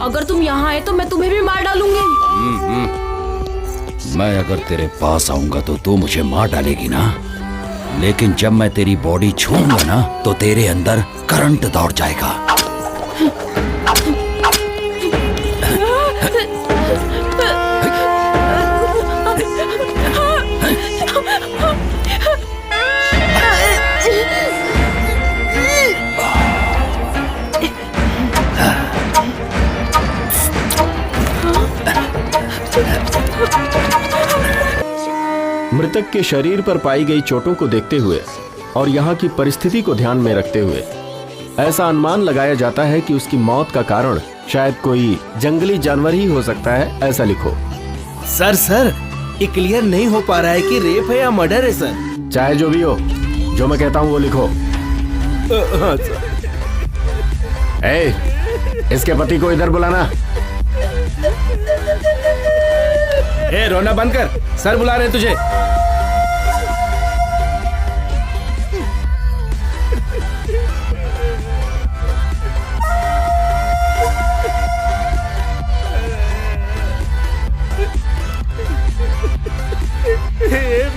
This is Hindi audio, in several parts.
अगर तुम यहाँ आए तो मैं तुम्हें भी मार डालूंगी। मैं अगर तेरे पास आऊंगा तो तू मुझे मार डालेगी ना, लेकिन जब मैं तेरी बॉडी छूऊंगा ना तो तेरे अंदर करंट दौड़ जाएगा। मृतक के शरीर पर पाई गई चोटों को देखते हुए और यहाँ की परिस्थिति को ध्यान में रखते हुए ऐसा अनुमान लगाया जाता है कि उसकी मौत का कारण शायद कोई जंगली जानवर ही हो सकता है। ऐसा लिखो। सर ये क्लियर नहीं हो पा रहा है कि रेप है या मर्डर है सर। चाहे जो भी हो, जो मैं कहता हूँ वो लिखो। हाँ सर। इसके पति को इधर बुलाना। रोना बंद कर, सर बुला रहे हैं तुझे।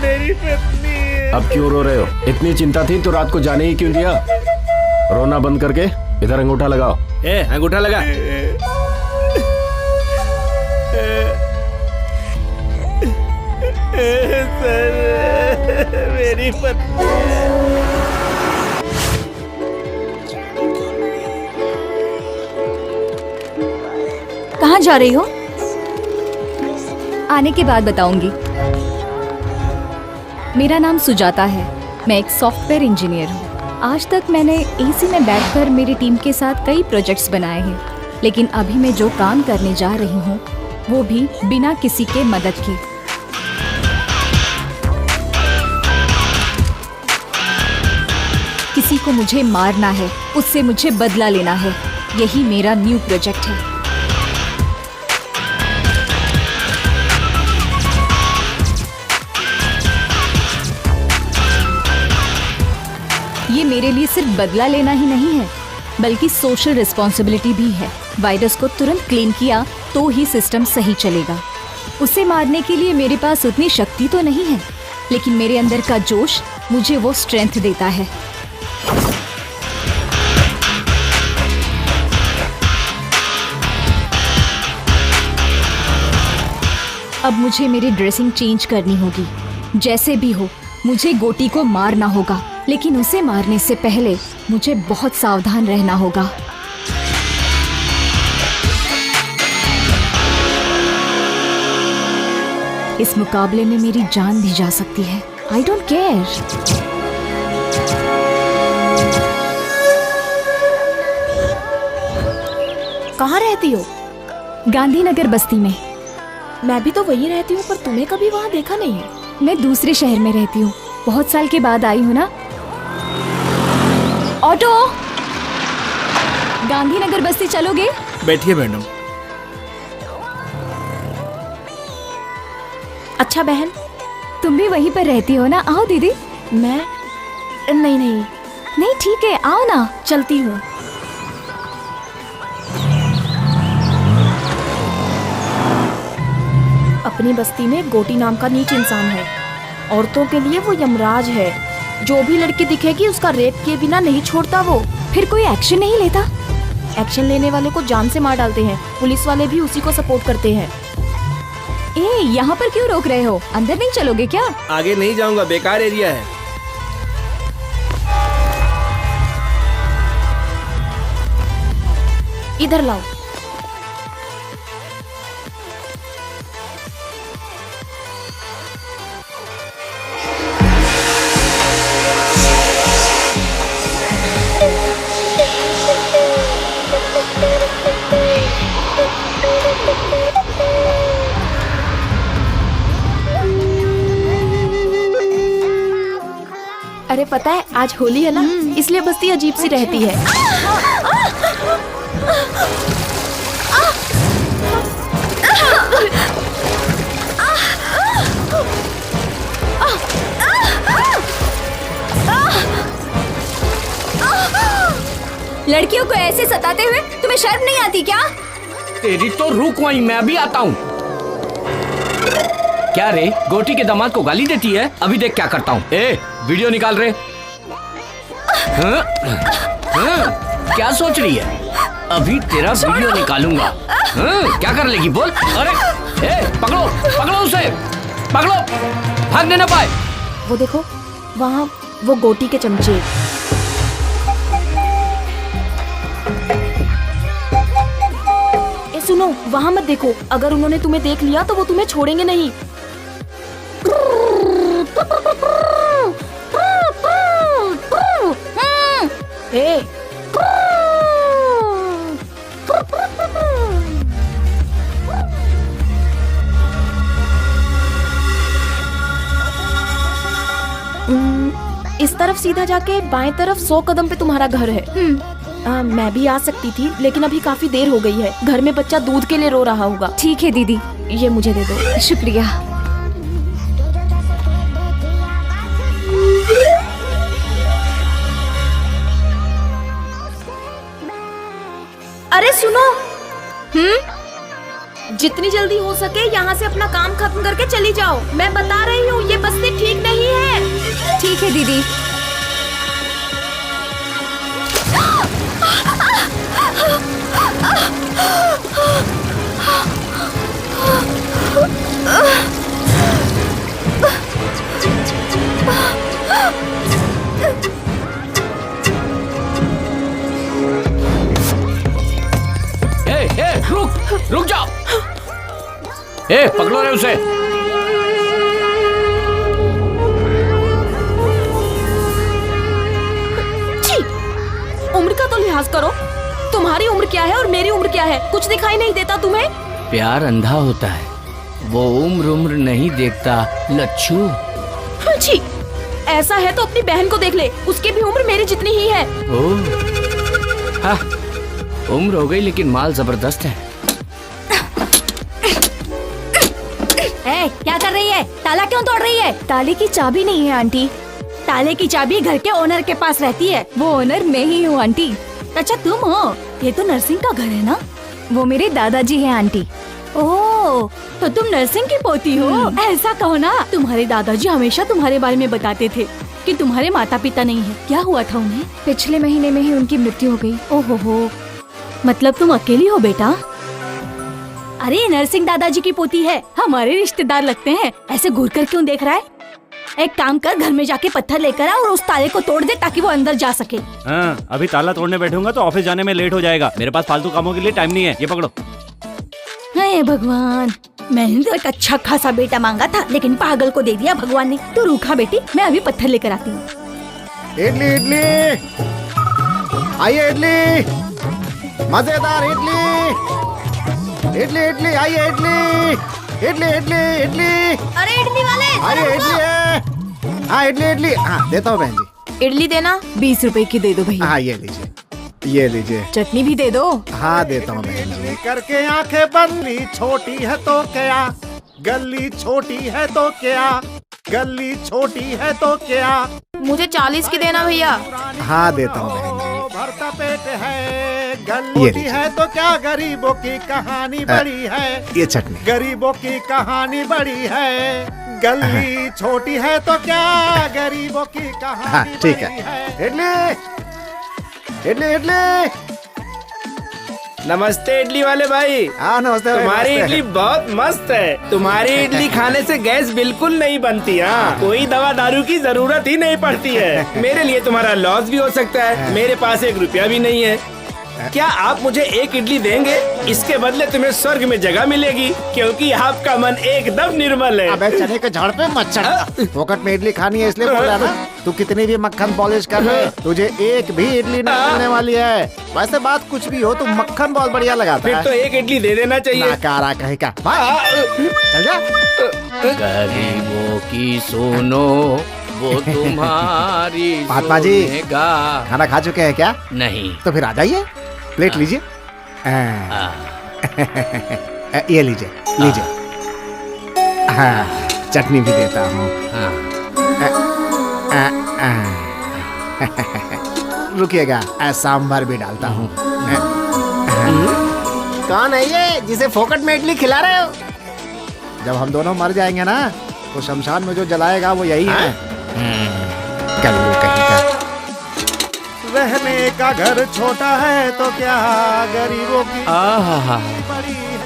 मेरी पत्नी। अब क्यों रो रहे हो? इतनी चिंता थी तो रात को जाने ही क्यों दिया? रोना बंद करके इधर अंगूठा लगाओ। अंगूठा लगा। सर मेरी पत्नी। कहाँ जा रही हो? आने के बाद बताऊंगी। मेरा नाम सुजाता है। मैं एक सॉफ्टवेयर इंजीनियर हूँ। आज तक मैंने एसी में बैठकर मेरी टीम के साथ कई प्रोजेक्ट्स बनाए हैं, लेकिन अभी मैं जो काम करने जा रही हूँ वो भी बिना किसी के मदद के। किसी को मुझे मारना है, उससे मुझे बदला लेना है। यही मेरा न्यू प्रोजेक्ट है। ये मेरे लिए सिर्फ बदला लेना ही नहीं है, बल्कि सोशल रिस्पॉन्सिबिलिटी भी है। वायरस को तुरंत क्लीन किया तो ही सिस्टम सही चलेगा। उसे मारने के लिए मेरे पास उतनी शक्ति तो नहीं है, लेकिन मेरे अंदर का जोश मुझे वो स्ट्रेंथ देता है। अब मुझे मेरी ड्रेसिंग चेंज करनी होगी। जैसे भी हो, मुझे गोटी को मारना होगा, लेकिन उसे मारने से पहले मुझे बहुत सावधान रहना होगा। इस मुकाबले में मेरी जान भी जा सकती है। I don't care. कहाँ रहती हो? गांधीनगर बस्ती में। मैं भी तो वही रहती हूँ, पर तुम्हें कभी वहाँ देखा नहीं है। मैं दूसरे शहर में रहती हूँ। बहुत साल के बाद आई हूँ ना। ऑटो, गांधीनगर बस्ती चलोगे? बैठिए मैडम। अच्छा बहन, तुम भी वहीं पर रहती हो ना? आओ दीदी। मैं नहीं, ठीक है, आओ ना। चलती हूँ। अपनी बस्ती में गोटी नाम का नीच इंसान है। औरतों के लिए वो यमराज है। जो भी लड़की दिखेगी उसका रेप किए बिना नहीं छोड़ता वो। फिर कोई एक्शन नहीं लेता? एक्शन लेने वाले को जान से मार डालते हैं। पुलिस वाले भी उसी को सपोर्ट करते हैं। यहाँ पर क्यों रोक रहे हो? अंदर नहीं चलोगे क्या? आगे नहीं जाऊंगा, बेकार एरिया है। इधर लाओ। अरे पता है, आज होली है ना, इसलिए बस्ती अजीब सी रहती है। लड़कियों को ऐसे सताते हुए तुम्हें शर्म नहीं आती क्या? तेरी तो रुक वहीं, मैं भी आता हूँ। क्या रे, गोटी के दामाद को गाली देती है? अभी देख क्या करता हूँ। ए, वीडियो निकाल रे। हाँ? हाँ? क्या सोच रही है? अभी तेरा वीडियो निकालूंगा। हाँ? क्या कर लेगी बोल? अरे ए, पकड़ो पकड़ो उसे, पकड़ो, भागने ना पाए। वो देखो वहाँ वो गोटी के चमचे। ए सुनो, वहाँ मत देखो, अगर उन्होंने तुम्हें देख लिया तो वो तुम्हें छोड़ेंगे नहीं। ए इस तरफ सीधा जाके बाएं तरफ 100 कदम पे तुम्हारा घर है। मैं भी आ सकती थी लेकिन अभी काफी देर हो गई है। घर में बच्चा दूध के लिए रो रहा होगा। ठीक है दीदी, ये मुझे दे दो। शुक्रिया। अरे सुनो, जितनी जल्दी हो सके यहाँ से अपना काम खत्म करके चली जाओ। मैं बता रही हूँ ये बस्ती ठीक नहीं है। ठीक है दीदी। रुक जाओ। ए, पकड़ो रे उसे। छी, उम्र का तो लिहाज करो। तुम्हारी उम्र क्या है और मेरी उम्र क्या है? कुछ दिखाई नहीं देता तुम्हें? प्यार अंधा होता है, वो उम्र नहीं देखता लच्छू। छी, ऐसा है तो अपनी बहन को देख ले, उसकी भी उम्र मेरी जितनी ही है। ओह, हाँ, उम्र हो गई लेकिन माल जबरदस्त है। क्या कर रही है? ताला क्यों तोड़ रही है? ताले की चाबी नहीं है आंटी। ताले की चाबी घर के ओनर के पास रहती है। वो ओनर मैं ही हूँ आंटी। अच्छा तुम हो? ये तो नरसिंह का घर है ना? वो मेरे दादाजी हैं आंटी। ओह, तो तुम नरसिंह की पोती हो? ऐसा कहो ना। तुम्हारे दादाजी हमेशा तुम्हारे बारे में बताते थे कि तुम्हारे माता पिता नहीं है। क्या हुआ था उन्हें? पिछले महीने में ही उनकी मृत्यु हो गई। ओहो हो, मतलब तुम अकेली हो बेटा? अरे नरसिंह दादाजी की पोती है, हमारे रिश्तेदार लगते हैं। ऐसे घूर कर क्यों देख रहा है? एक काम कर, घर में जाके पत्थर लेकर आ और उस ताले को तोड़ दे ताकि वो अंदर जा सके। हाँ, अभी ताला तोड़ने बैठूंगा तो ऑफिस जाने में लेट हो जाएगा। मेरे पास फालतू कामों के लिए टाइम नहीं है। ये पकड़ो। हे भगवान, मैंने तो एक अच्छा खासा बेटा मांगा था लेकिन पागल को दे दिया भगवान ने। तू रूखा बेटी, मैं अभी पत्थर लेकर आती हूँ। इडली इडली, आइए इडली, मजेदार इडली, इडली इडली, आइए इडली, इडली इडली इडली। अरे इडली वाले, आइए इडली है। हाँ इडली इडली, हाँ देता हूँ बहन जी। इडली देना। 20 रुपए की दे दो भैया। हाँ ये लीजिए, ये लीजिए। चटनी भी दे दो। हाँ देता हूँ बहन जी। करके आंखें बंदी, छोटी है तो क्या, गली छोटी है तो क्या, गली छोटी है तो क्या। मुझे 40 की देना भैया। हाँ देता हूँ बहन जी। भरता पेट है, गली है तो क्या, गरीबों की कहानी बड़ी है। ये चटनी। गरीबों की कहानी बड़ी है, गली छोटी है तो क्या, गरीबों की कहानी ठीक है। इडली इडली इडली। नमस्ते इडली वाले भाई। हाँ नमस्ते। तुम्हारी इडली बहुत मस्त है। तुम्हारी इडली खाने से गैस बिल्कुल नहीं बनती। हाँ, कोई दवा दारू की जरूरत ही नहीं पड़ती है। मेरे लिए तुम्हारा लॉस भी हो सकता है। मेरे पास 1 रुपया भी नहीं है। क्या आप मुझे 1 इडली देंगे? इसके बदले तुम्हें स्वर्ग में जगह मिलेगी, क्योंकि आपका मन एकदम निर्मल है। अबे चने के झाड़ पे मत चढ़। फोकट में इडली खानी है इसलिए बोल रहा ना। तू कितनी भी मक्खन पॉलिश कर ले, तुझे एक भी इडली नहीं मिलने वाली है। वैसे बात कुछ भी हो, तू मक्खन बहुत बढ़िया लगाता फिर है। तो 1 इडली दे देना चाहिए। नाकारा कहीं का। चल जा। गरीबों की सुनो, वो तुम्हारी महात्मा जी, सुनेगा। खाना खा चुके हैं क्या? नहीं। तो फिर आ जाइए, प्लेट लीजिए। ये लीजिए लीजिए। हाँ, चटनी भी देता हूँ। रुकिएगा, सांभर भी डालता हूँ। कौन है ये जिसे फोकट में इडली खिला रहे हो? जब हम दोनों मर जाएंगे ना तो शमशान में जो जलाएगा वो यही है। कल्लू कहीं का। रहने का घर छोटा है तो क्या गरीबों की बड़ी है।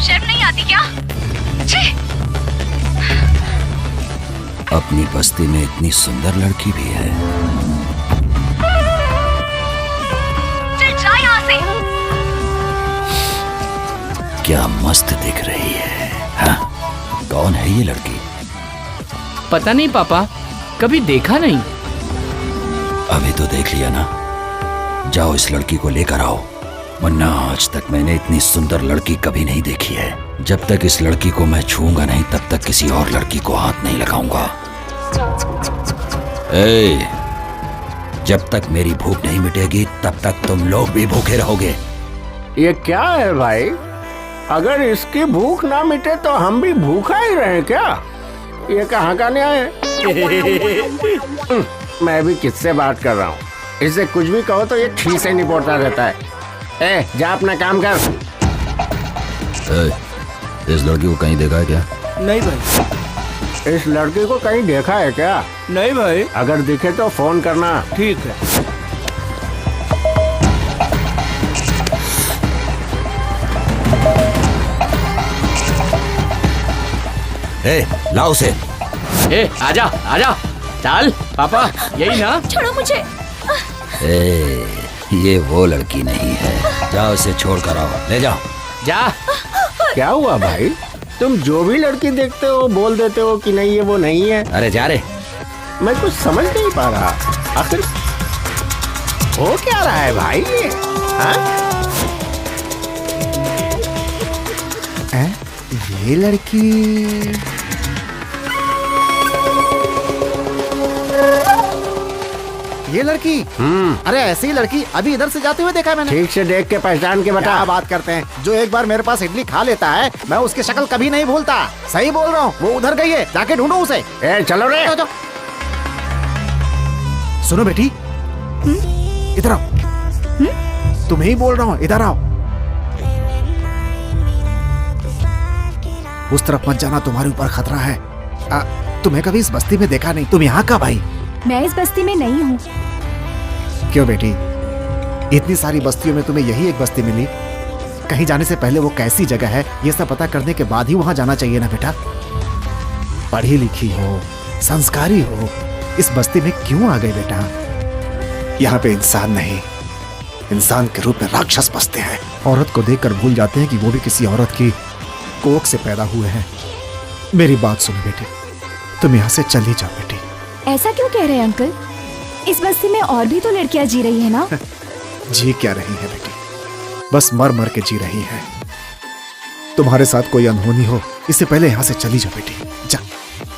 शर्म नहीं आती क्या? अपनी बस्ती में इतनी सुंदर लड़की भी है। चल जा यहाँ से। क्या मस्त दिख रही है। हाँ? कौन है ये लड़की? पता नहीं पापा, कभी देखा नहीं। अभी तो देख लिया ना। जाओ इस लड़की को लेकर आओ, वरना आज तक मैंने इतनी सुंदर लड़की कभी नहीं देखी है। जब तक इस लड़की को मैं छूऊंगा नहीं तब तक किसी और लड़की को हाथ नहीं लगाऊंगा। ए, जब तक मेरी भूख नहीं मिटेगी तब तक तुम लोग भी भूखे रहोगे। ये क्या है भाई? अगर इसकी भूख ना मिटे तो हम भी भूखा ही रहे क्या? ये कहाँ का न्याय है? मैं भी किससे बात कर रहा हूँ? इससे कुछ भी कहो तो ये ठीक से नहीं बोलता रहता है। ए, जा अपना काम कर। इस लड़की को कहीं देखा है क्या? नहीं भाई। इस लड़की को कहीं देखा है क्या? नहीं भाई। अगर दिखे तो फोन करना। ठीक है। ए, लाओ उसे। ए, आजा आजा, चल पापा, यही ना? छोड़ो मुझे। ए, ये वो लड़की नहीं है। जाओ इसे छोड़ कर आओ, ले जाओ। जा। क्या हुआ भाई? तुम जो भी लड़की देखते हो बोल देते हो कि नहीं ये वो नहीं है। अरे जा रे। मैं कुछ समझ नहीं पा रहा, आखिर हो क्या रहा है भाई ये? ये लड़की अरे ऐसी ही लड़की अभी इधर से जाते हुए देखा मैंने। ठीक से देख के पहचान के बता। क्या बात करते हैं? जो एक बार मेरे पास इडली खा लेता है मैं उसकी शक्ल कभी नहीं भूलता। सही बोल रहा हूँ, वो उधर गई है, जाके ढूंढो उसे। ए, चलो रे। सुनो बेटी, इधर आओ। तुम्हें ही बोल रहा हूँ, इधर आओ। उस तरफ मत जाना, तुम्हारे ऊपर खतरा है। तुम्हें कभी इस बस्ती में देखा नहीं। तुम यहाँ का भाई? मैं इस बस्ती में नहीं हूँ। क्यों बेटी, इतनी सारी बस्तियों में तुम्हें यही एक बस्ती मिली? कहीं जाने से पहले वो कैसी जगह है ये सब पता करने के बाद ही वहां जाना चाहिए ना बेटा। पढ़ी लिखी हो, संस्कारी हो, इस बस्ती में क्यों आ गई बेटा? यहाँ पे इंसान नहीं, इंसान के रूप में राक्षस बसते हैं। औरत को देखकर भूल जाते हैं कि वो भी किसी औरत की कोख से पैदा हुए हैं। मेरी बात सुनो बेटी, तुम यहाँ से चली जाओ बेटी। ऐसा क्यों कह रहे हैं अंकल? इस बस्ती में और भी तो लड़कियां जी रही है ना? जी क्या रही है बेटी, बस मर मर के जी रही है। तुम्हारे साथ कोई अनहोनी हो इससे पहले यहाँ से चली जाओ बेटी, जा।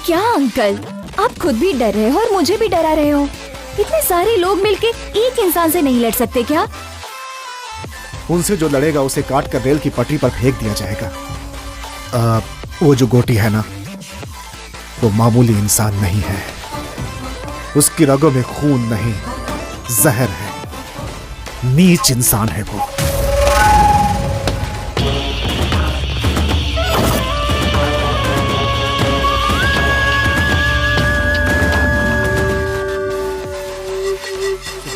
क्या अंकल, आप खुद भी डर रहे हो और मुझे भी डरा रहे हो। इतने सारे लोग मिलके एक इंसान से नहीं लड़ सकते क्या? उनसे जो लड़ेगा उसे काट कर रेल की पटरी पर फेंक दिया जाएगा। वो जो गोटी है ना, वो मामूली इंसान नहीं है। उसकी रगों में खून नहीं, जहर है। नीच इंसान है वो।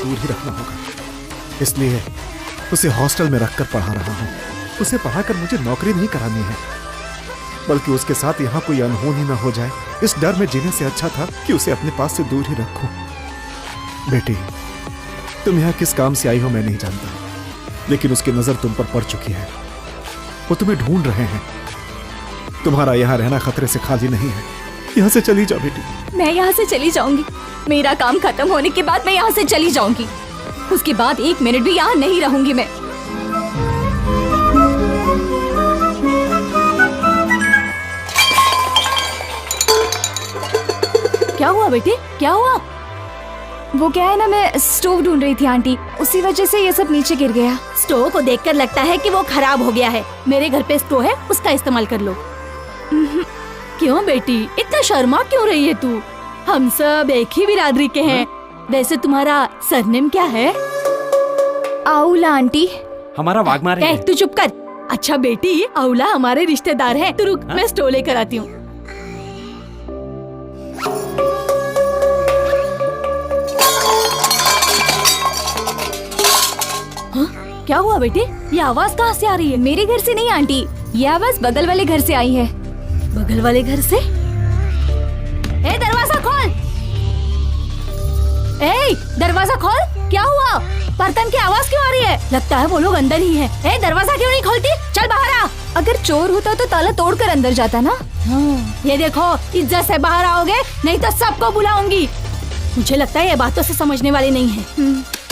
दूर ही रखना होगा, इसलिए उसे हॉस्टल में रखकर पढ़ा रहा हूं। उसे पढ़ाकर मुझे नौकरी नहीं करानी है, बल्कि उसके साथ यहाँ कोई अनहोनी ना हो जाए, इस डर में जीने से अच्छा था कि उसे अपने पास से दूर ही रखूं। बेटी, तुम यहाँ किस काम से आई हो मैं नहीं जानता, लेकिन उसकी नजर तुम पर पड़ चुकी है। वो तुम्हें ढूंढ रहे हैं। तुम्हारा यहाँ रहना खतरे से खाली नहीं है। यहाँ से चली जाओ बेटी। मैं यहाँ से चली जाऊंगी। मेरा काम खत्म होने के बाद मैं यहाँ से चली जाऊंगी। उसके बाद 1 मिनट भी यहाँ नहीं रहूंगी मैं। क्या हुआ बेटे, क्या हुआ? वो क्या है ना, मैं स्टोव ढूंढ रही थी आंटी, उसी वजह से ये सब नीचे गिर गया। स्टोव को देखकर लगता है कि वो खराब हो गया है। मेरे घर पे स्टोव है, उसका इस्तेमाल कर लो। क्यों बेटी, इतना शर्मा क्यों रही है तू? हम सब एक ही बिरादरी के हैं। वैसे तुम्हारा सरनेम क्या है? आउला आंटी। हमारा वाघमारे है। तू चुप कर। अच्छा बेटी, आउला हमारे रिश्तेदार हैं। तू रुक, मैं स्टोव लेकर आती हूँ। क्या हुआ बेटे? ये आवाज कहाँ से आ रही है? मेरे घर से नहीं आंटी, ये आवाज बगल वाले घर से आई है। बगल वाले घर से? ए दरवाजा खोल! ए दरवाजा खोल! क्या हुआ? बर्तन की आवाज क्यों आ रही है? लगता है वो लोग अंदर ही है। ए दरवाजा क्यों नहीं खोलती? चल बाहर आ। अगर चोर होता तो ताला तोड़कर अंदर जाता ना। ये देखो, इज्जत से बाहर आओगे नहीं तो सबको बुलाऊंगी। मुझे लगता है ये बातों से समझने वाली नहीं है।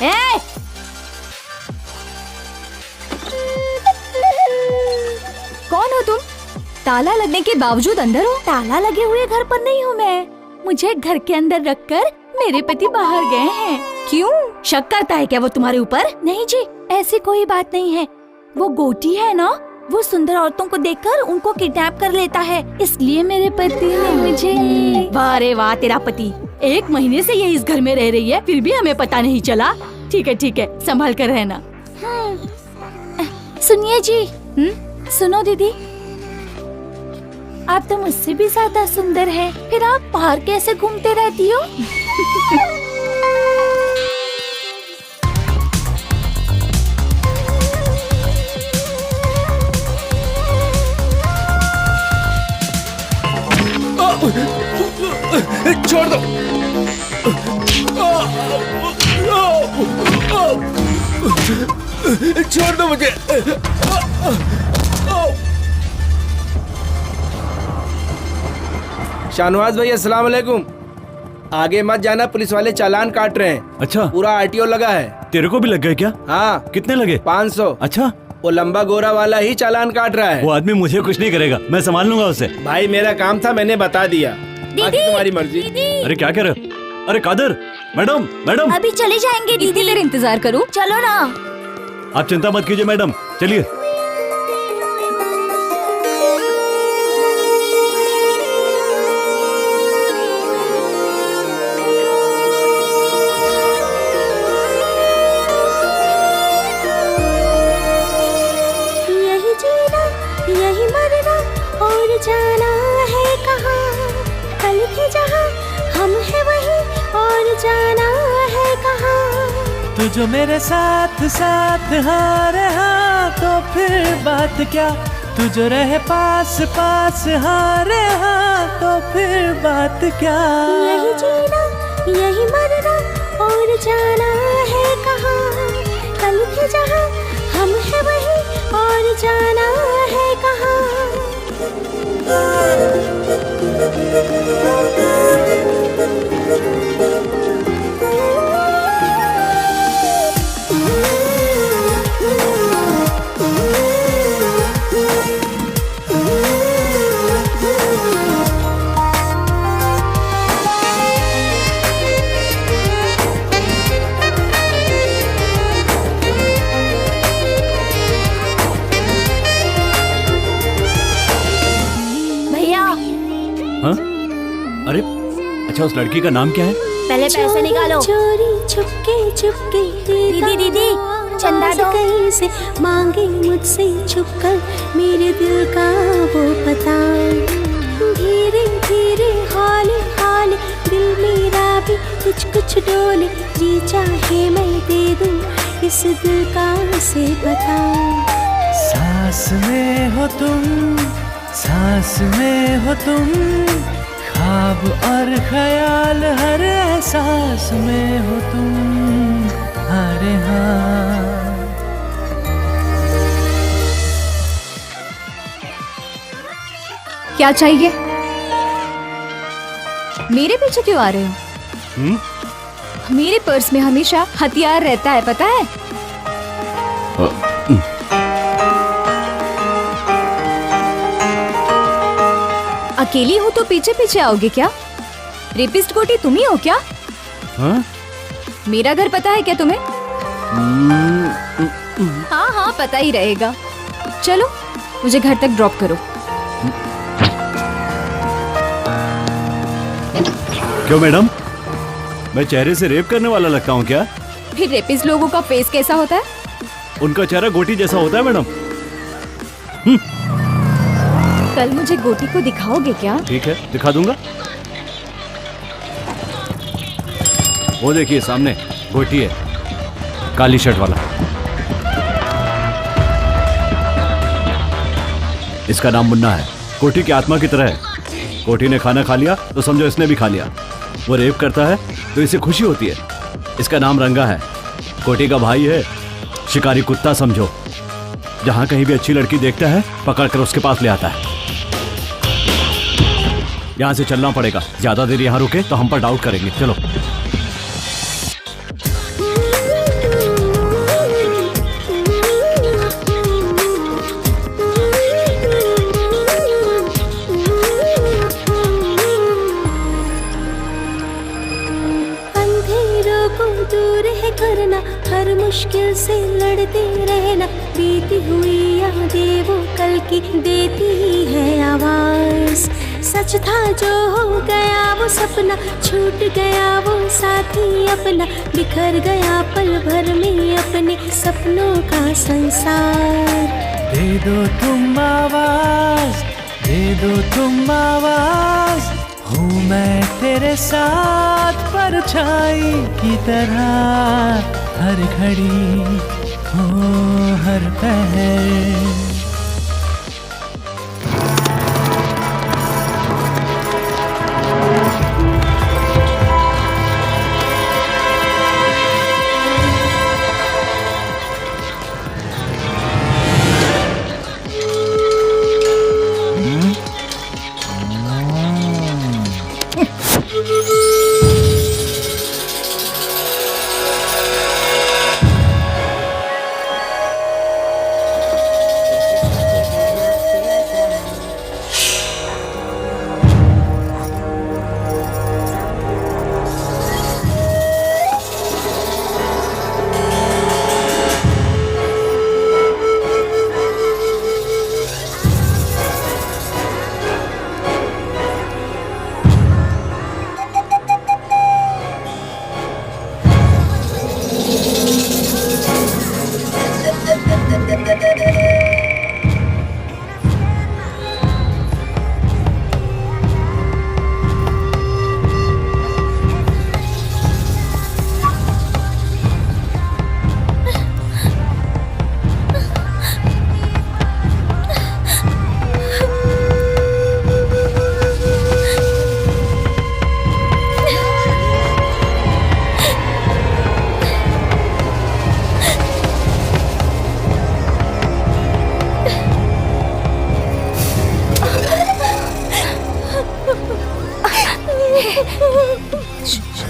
ए कौन हो तुम? ताला लगने के बावजूद अंदर हो? ताला लगे हुए घर पर नहीं हूँ मैं। मुझे घर के अंदर रखकर मेरे पति बाहर गए हैं। क्यों? शक करता है क्या वो तुम्हारे ऊपर? नहीं जी, ऐसी कोई बात नहीं है। वो गोटी है ना, वो सुंदर औरतों को देखकर उनको किडनैप कर लेता है, इसलिए मेरे पति ने मुझे। वाह रे वाह, तेरा पति 1 महीने से ये इस घर में रह रही है, फिर भी हमें पता नहीं चला। ठीक है, संभाल कर रहना। सुनिए जी। सुनो दीदी, आप तो मुझसे भी ज्यादा सुंदर है, फिर आप बाहर कैसे घूमते रहती हो? छोड़ दो। छोड़ दो मुझे। शाहनवाज भाई अस्सलाम वालेकुम। आगे मत जाना, पुलिस वाले चालान काट रहे हैं। अच्छा, पूरा आरटीओ लगा है। तेरे को भी लग गए क्या? हाँ। कितने लगे? 500। अच्छा, वो लंबा गोरा वाला ही चालान काट रहा है। वो आदमी मुझे कुछ नहीं करेगा, मैं संभाल लूंगा उसे। भाई मेरा काम था, मैंने बता दिया, बाकी तुम्हारी मर्जी। अरे क्या कह रहे हो? अरे कादर, मैडम अभी चले जाएंगे दीदी, तेरे इंतजार करूं? चलो ना। आप चिंता मत कीजिए मैडम, चलिए। यही जीना, यही मरना और जाना है कहाँ? कल के जहाँ हम है वही और जाना है कहाँ? तू जो मेरे साथ साथ हाँ रहा तो फिर बात क्या? तू जो रहे पास पास हाँ रहा तो फिर बात क्या? यही जीना, यही मरना और जाना है कहाँ? कल के जहाँ हम है वही और जाना है कहाँ? हाँ? अरे अच्छा, उस लड़की का नाम क्या है? पहले पैसे निकालो। चोरी चुपके चुपके दीदी, चंदा दो। कहीं से मांगे मुझसे छुपकर मेरे दिल का वो पता। धीरे धीरे हौले हौले दिल मेरा भी कुछ कुछ डोले, जी चाहे मैं दे दूं इस दिल का से पता। सांस में हो तुम, सांस में हो तुम, ख्वाब और ख्याल हर एहसास में हो तुम। अरे हाँ, क्या चाहिए? मेरे पीछे क्यों आ रहे हो? मेरे पर्स में हमेशा हथियार रहता है, पता है? अकेली हो तो पीछे पीछे आओगे क्या? रेपिस्ट गोटी तुम ही हो क्या? हाँ? मेरा घर पता है क्या तुम्हें? हाँ पता ही रहेगा। चलो मुझे घर तक ड्रॉप करो। क्यों मैडम, मैं चेहरे से रेप करने वाला लगता हूँ क्या? फिर रेपिस्ट लोगों का फेस कैसा होता है? उनका चेहरा गोटी जैसा होता है मैडम। कल मुझे गोटी को दिखाओगे क्या? ठीक है, दिखा दूंगा। वो देखिए सामने गोटी है, काली शर्ट वाला। इसका नाम मुन्ना है, कोठी की आत्मा की तरह है। कोठी ने खाना खा लिया तो समझो इसने भी खा लिया। वो रेप करता है तो इसे खुशी होती है। इसका नाम रंगा है, कोठी का भाई है, शिकारी कुत्ता समझो। जहां कहीं भी अच्छी लड़की देखता है पकड़ कर उसके पास ले आता है। यहां से चलना पड़ेगा, ज्यादा देर यहां रुके तो हम पर डाउट करेंगे। चलो। करना, हर मुश्किल से लड़ते रहना, बीती हुई यादें वो कल की देती है आवाज। सच था जो हो गया वो सपना, छूट गया वो साथी अपना, बिखर गया पल भर में अपने सपनों का संसार। दे दो तुम आवाज, दे दो तुम आवाज, हूँ मैं तेरे साथ परछाई की तरह, हर घड़ी हो हर पहर।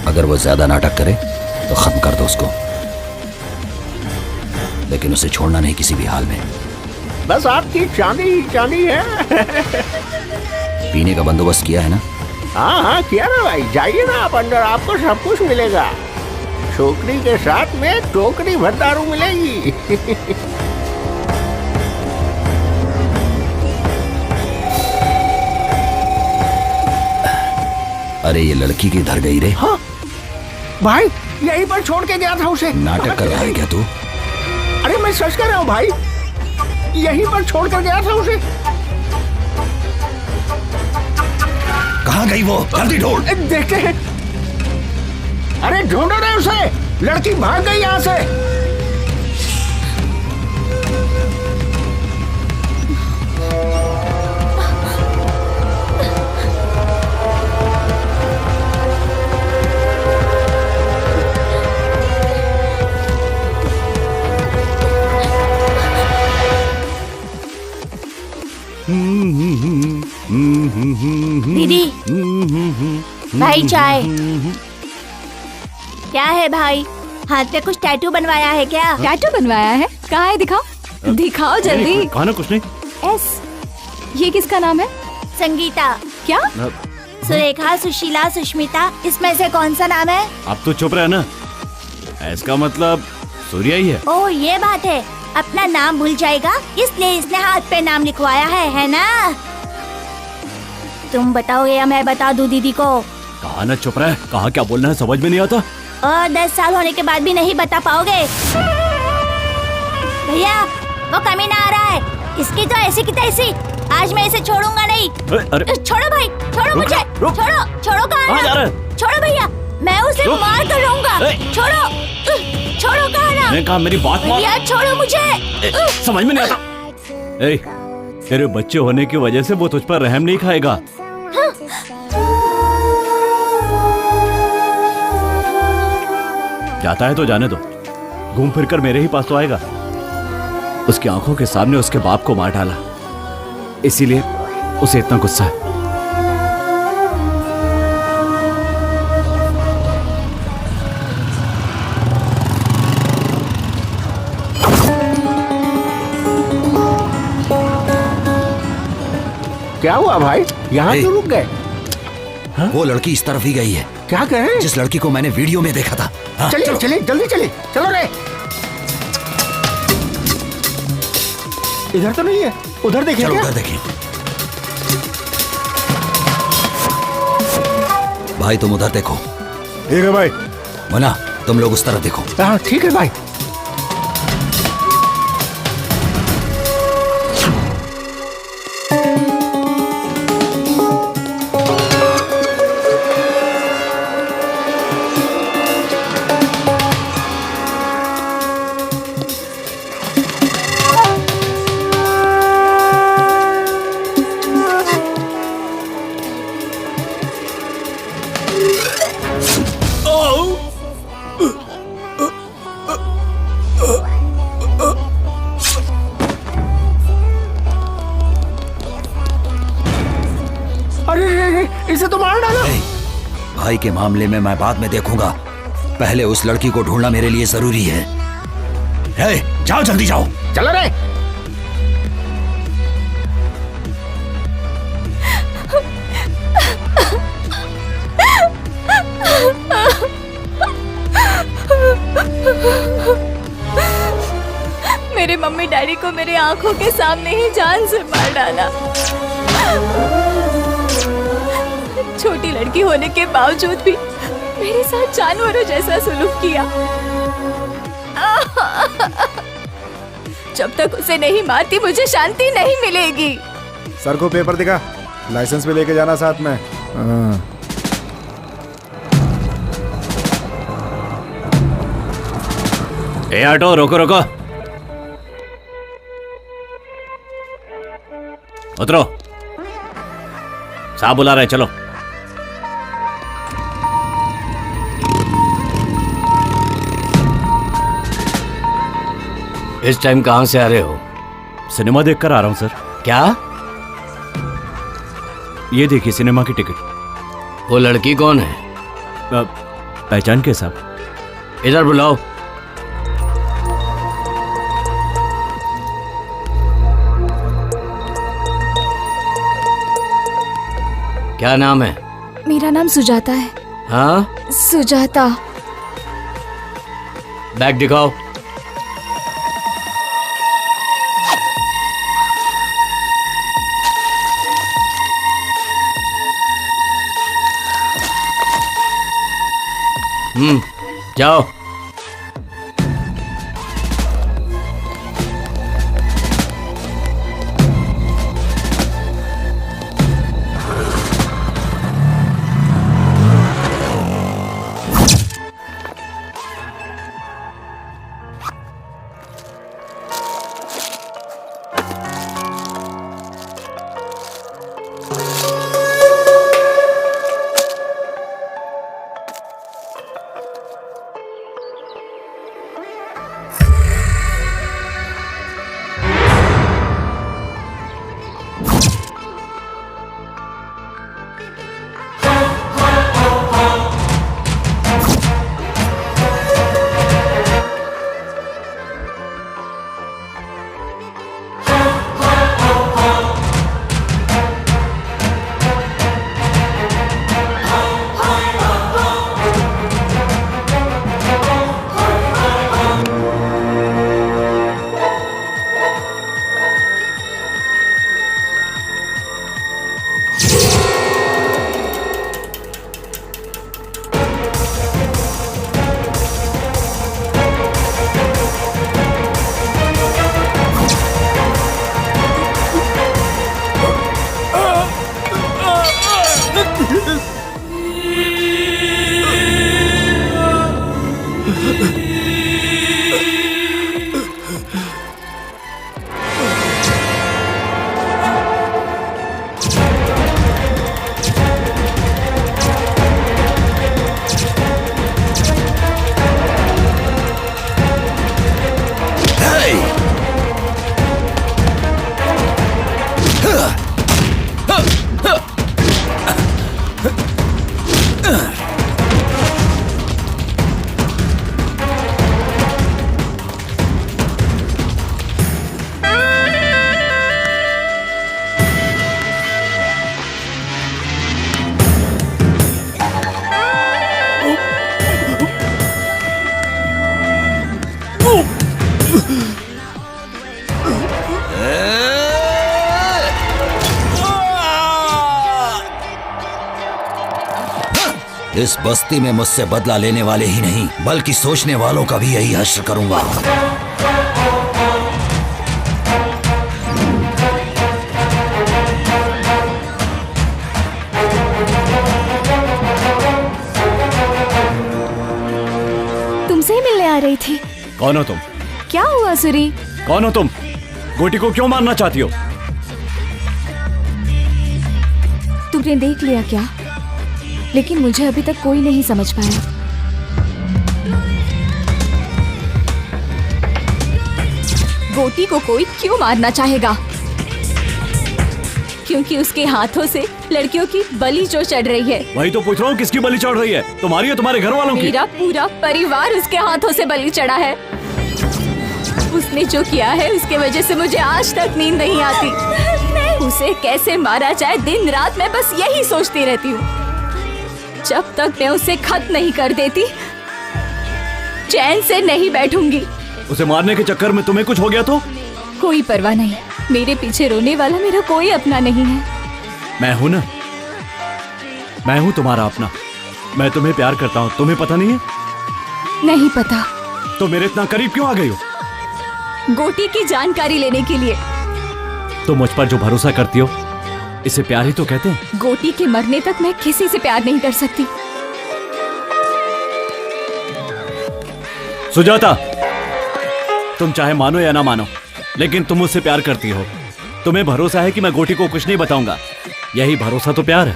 अगर वो ज्यादा नाटक करे तो खत्म कर दो उसको, लेकिन उसे छोड़ना नहीं किसी भी हाल में। बस आपकी चांदी ही चांदी है। पीने का बंदोबस्त किया है ना? हाँ हाँ किया ना भाई, जाइए ना आप अंदर, आपको सब कुछ मिलेगा। छोकरी के साथ में टोकरी भर दारू मिलेगी। अरे ये लड़की किधर गई रे? हाँ भाई, यहीं पर छोड़ के गया था उसे। नाटक कर रहा है क्या तू? अरे मैं सच कह रहा हूँ भाई, यहीं पर छोड़ कर गया था उसे। कहाँ गई वो? जल्दी ढूंढ। देखते हैं। अरे ढूंढो रे उसे, लड़की भाग गई यहाँ से। दीदी, भाई चाय। क्या है भाई, हाथ पे कुछ टैटू बनवाया है क्या? टैटू बनवाया है? कहाँ है, दिखाओ दिखाओ जल्दी। कहा ना कुछ नहीं। एस, ये किसका नाम है? संगीता। क्या? सुरेखा, सुशीला, सुष्मिता, इसमें से कौन सा नाम है? अब तो चुप रहे ना, इसका मतलब सूर्या ही है। ओह ये बात है, अपना नाम भूल जाएगा इसलिए इसने हाथ पे नाम लिखवाया है ना? तुम बताओगे या मैं बता दूं दीदी को? कहा ना चुप रहे, कहा क्या बोलना है समझ में नहीं आता। और 10 साल होने के बाद भी नहीं बता पाओगे? भैया वो कमीना आ रहा है, इसकी तो ऐसी की तैसी। आज मैं इसे छोड़ूंगा नहीं। अरे छोड़ो भाई, छोड़ो मुझे, रुक। छोड़ो छोड़ो। कहाँ जा कहा रहे? छोड़ो भैया, मैं उसे रुक। मार कर रहूंगा। छोड़ो छोड़ो, कहा ना। मैंने कहा मेरी बात मान। भैया छोड़ो मुझे। समझ में नहीं आता। ए, तेरे बच्चे होने की वजह से वो तुझ पर रहम नहीं खाएगा। जाता है तो जाने दो, घूम फिर कर मेरे ही पास तो आएगा। उसकी आंखों के सामने उसके बाप को मार डाला, इसीलिए उसे इतना गुस्सा है। क्या हुआ भाई, यहाँ ए, क्यों रुक गए? वो लड़की इस तरफ ही गई है, क्या कहे? जिस लड़की को मैंने वीडियो में देखा था। हाँ, चलिए चलो। चलिए जल्दी चलिए, चलो रे। इधर तो नहीं है, उधर देखिए। चलो क्या? उधर देखिए। भाई तुम उधर देखो। ठीक है भाई। मुन्ना तुम लोग उस तरफ देखो। हाँ ठीक है भाई। अरे इसे तो मार डाला। ए, भाई के मामले में मैं बाद में देखूंगा, पहले उस लड़की को ढूंढना मेरे लिए जरूरी है। जाओ जल्दी जाओ। चलो रे। मेरे मम्मी डैडी को मेरे आंखों के सामने ही जान से मार डाला। छोटी लड़की होने के बावजूद भी मेरे साथ जानवरों जैसा सुलूक किया। जब तक उसे नहीं मारती मुझे शांति नहीं मिलेगी। सर को पेपर दिखा, लाइसेंस भी लेके जाना साथ में। हाँ। ए ऑटो रोको रोको, उतरो, साहब बुला रहे, चलो। इस टाइम कहाँ से आ रहे हो? सिनेमा देखकर आ रहा हूँ सर। क्या? ये देखिए सिनेमा की टिकट। वो लड़की कौन है? पहचान के साहब। इधर बुलाओ। क्या नाम है? मेरा नाम सुजाता है। हाँ, सुजाता। बैग दिखाओ। जाओ। इस बस्ती में मुझसे बदला लेने वाले ही नहीं बल्कि सोचने वालों का भी यही हश्र करूंगा। तुमसे ही मिलने आ रही थी। कौन हो तुम? क्या हुआ सूरी? कौन हो तुम? गोटी को क्यों मारना चाहती हो? तुमने देख लिया क्या? लेकिन मुझे अभी तक कोई नहीं समझ पाया। गोटी को कोई क्यों मारना चाहेगा? क्योंकि उसके हाथों से लड़कियों की बलि जो चढ़ रही है। वही तो पूछ रहा हूँ, किसकी बलि चढ़ रही है? तुम्हारी या तुम्हारे घर वालों की? मेरा पूरा परिवार उसके हाथों से बलि चढ़ा है। उसने जो किया है उसके वजह से मुझे आज तक नींद नहीं आती। उसे कैसे मारा जाए दिन रात मैं बस यही सोचती रहती हूँ। जब तक मैं उसे खत्म नहीं कर देती चैन से नहीं बैठूंगी। उसे मारने के चक्कर में तुम्हें कुछ हो गया तो? कोई परवाह नहीं, मेरे पीछे रोने वाला मेरा कोई अपना नहीं है। मैं हूं ना, मैं हूं तुम्हारा अपना। मैं तुम्हें प्यार करता हूं, तुम्हें पता नहीं है? नहीं पता। तो मेरे इतना करीब क्यों आ गई हो? गोटी की जानकारी लेने के लिए। तुम मुझ पर जो भरोसा करती हो इसे प्यार ही तो कहते हैं। गोटी के मरने तक मैं किसी से प्यार नहीं कर सकती। सुजाता, तुम चाहे मानो या ना मानो लेकिन तुम मुझसे प्यार करती हो। तुम्हें भरोसा है कि मैं गोटी को कुछ नहीं बताऊंगा। यही भरोसा तो प्यार है।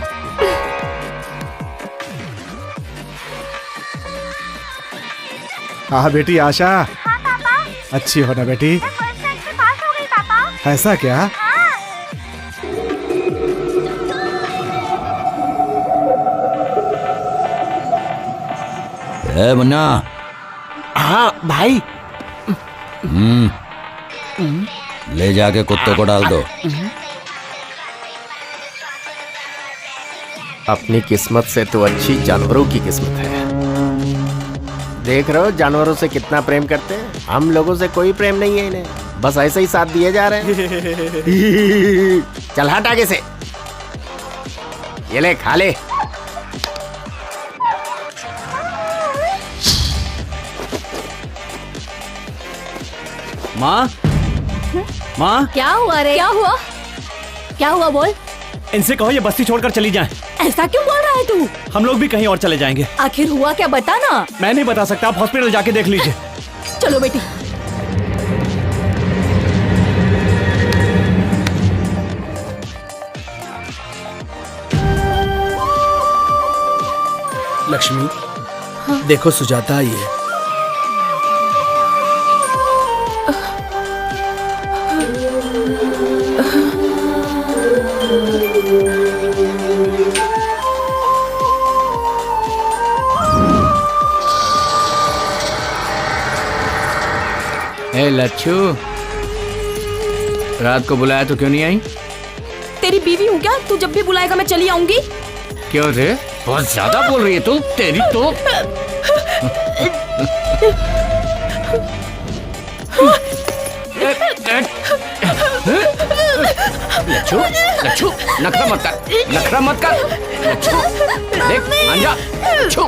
हाँ बेटी आशा। हाँ पापा। अच्छी हो ना बेटी? मैं फर्स्ट रैंक में पास हो गई पापा। ऐसा क्या? ए मुन्ना। हाँ भाई। ले जाके कुत्ते को डाल दो। अपनी किस्मत से तो अच्छी जानवरों की किस्मत है। देख रहे हो जानवरों से कितना प्रेम करते हैं। हम लोगों से कोई प्रेम नहीं है इन्हें, बस ऐसे ही साथ दिए जा रहे हैं। चल हट आगे से। ये ले खा ले। माँ, माँ, क्या हुआ रे? क्या हुआ? क्या हुआ बोल? इनसे कहो ये बस्ती छोड़कर चली जाएं। ऐसा क्यों बोल रहा है तू? हम लोग भी कहीं और चले जाएंगे। आखिर हुआ क्या बता ना। मैं नहीं बता सकता, आप हॉस्पिटल जाके देख लीजिए। चलो बेटी। लक्ष्मी, देखो सुजाता आई है। ए लच्छू, रात को बुलाया तो क्यों नहीं आई? तेरी बीवी हूँ क्या? तू जब भी बुलाएगा मैं चली आऊंगी। क्यों रे? बहुत ज्यादा बोल रही है तू। तेरी तो लच्छू, लच्छू, नखरा मत कर, नखरा मत कर। लच्छू, देख मान जा। लच्छू,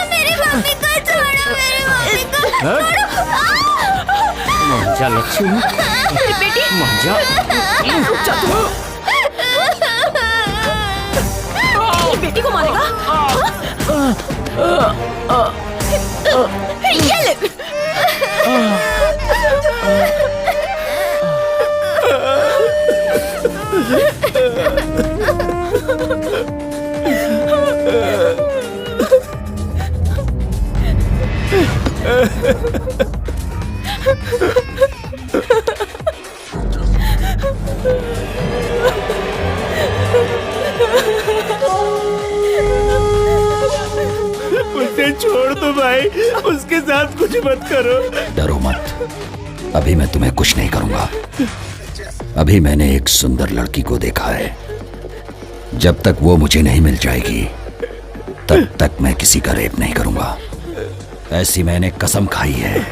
मेरी मम्मी को छोड़ो, मेरी मम्मी को मान जा लच्छू, मान जा। बेटी को मारेगा? ये ले। उसे छोड़ दो भाई, उसके साथ कुछ मत करो। डरो मत, अभी मैं तुम्हें कुछ नहीं करूंगा। अभी मैंने एक सुंदर लड़की को देखा है। जब तक वो मुझे नहीं मिल जाएगी तब तक मैं किसी का रेप नहीं करूंगा। ऐसी मैंने कसम खाई है।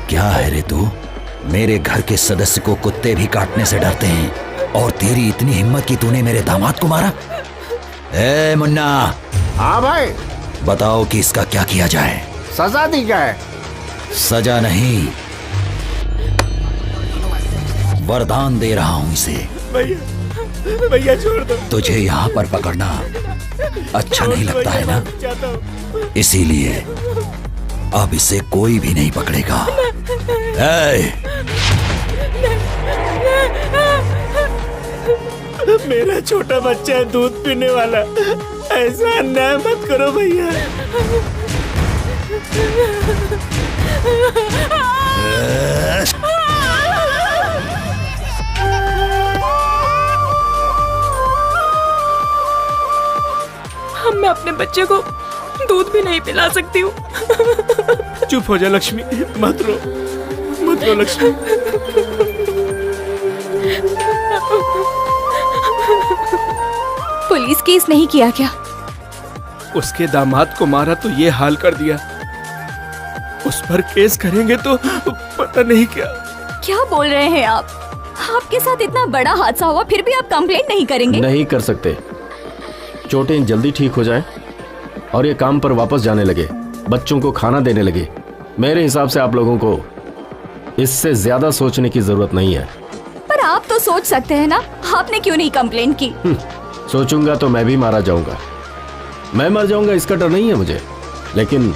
क्या है रे तू? मेरे घर के सदस्य को कुत्ते भी काटने से डरते हैं और तेरी इतनी हिम्मत कि तूने मेरे दामाद को मारा? ए मुन्ना, हाँ भाई, बताओ कि इसका क्या किया जाए? सजा दी जाए। सजा नहीं, वरदान दे रहा हूं इसे। भैया भैया छोड़ दो। तुझे यहाँ पर पकड़ना अच्छा नहीं लगता है ना? चाहता हूँ। इसीलिए अब इसे कोई भी नहीं पकड़ेगा। ए! मेरा छोटा बच्चा है, दूध पीने वाला, ऐसा अन्याय मत करो भैया। मैं अपने बच्चे को दूध भी नहीं पिला सकती हूँ। चुप हो जा लक्ष्मी, मत रो लक्ष्मी। पुलिस केस नहीं किया क्या? उसके दामाद को मारा तो ये हाल कर दिया, उस पर केस करेंगे तो पता नहीं क्या। क्या बोल रहे हैं आप? आपके साथ इतना बड़ा हादसा हुआ फिर भी आप कंप्लेंट नहीं करेंगे? नहीं कर सकते। चोटें जल्दी ठीक हो जाएं और ये काम पर वापस जाने लगे, बच्चों को खाना देने लगे। मेरे हिसाब से आप लोगों को इससे ज्यादा सोचने की जरूरत नहीं है। पर आप तो सोच सकते हैं ना, आपने क्यों नहीं कंप्लेंट की? सोचूंगा तो मैं भी मारा जाऊंगा। मैं मर जाऊंगा इसका डर नहीं है मुझे, लेकिन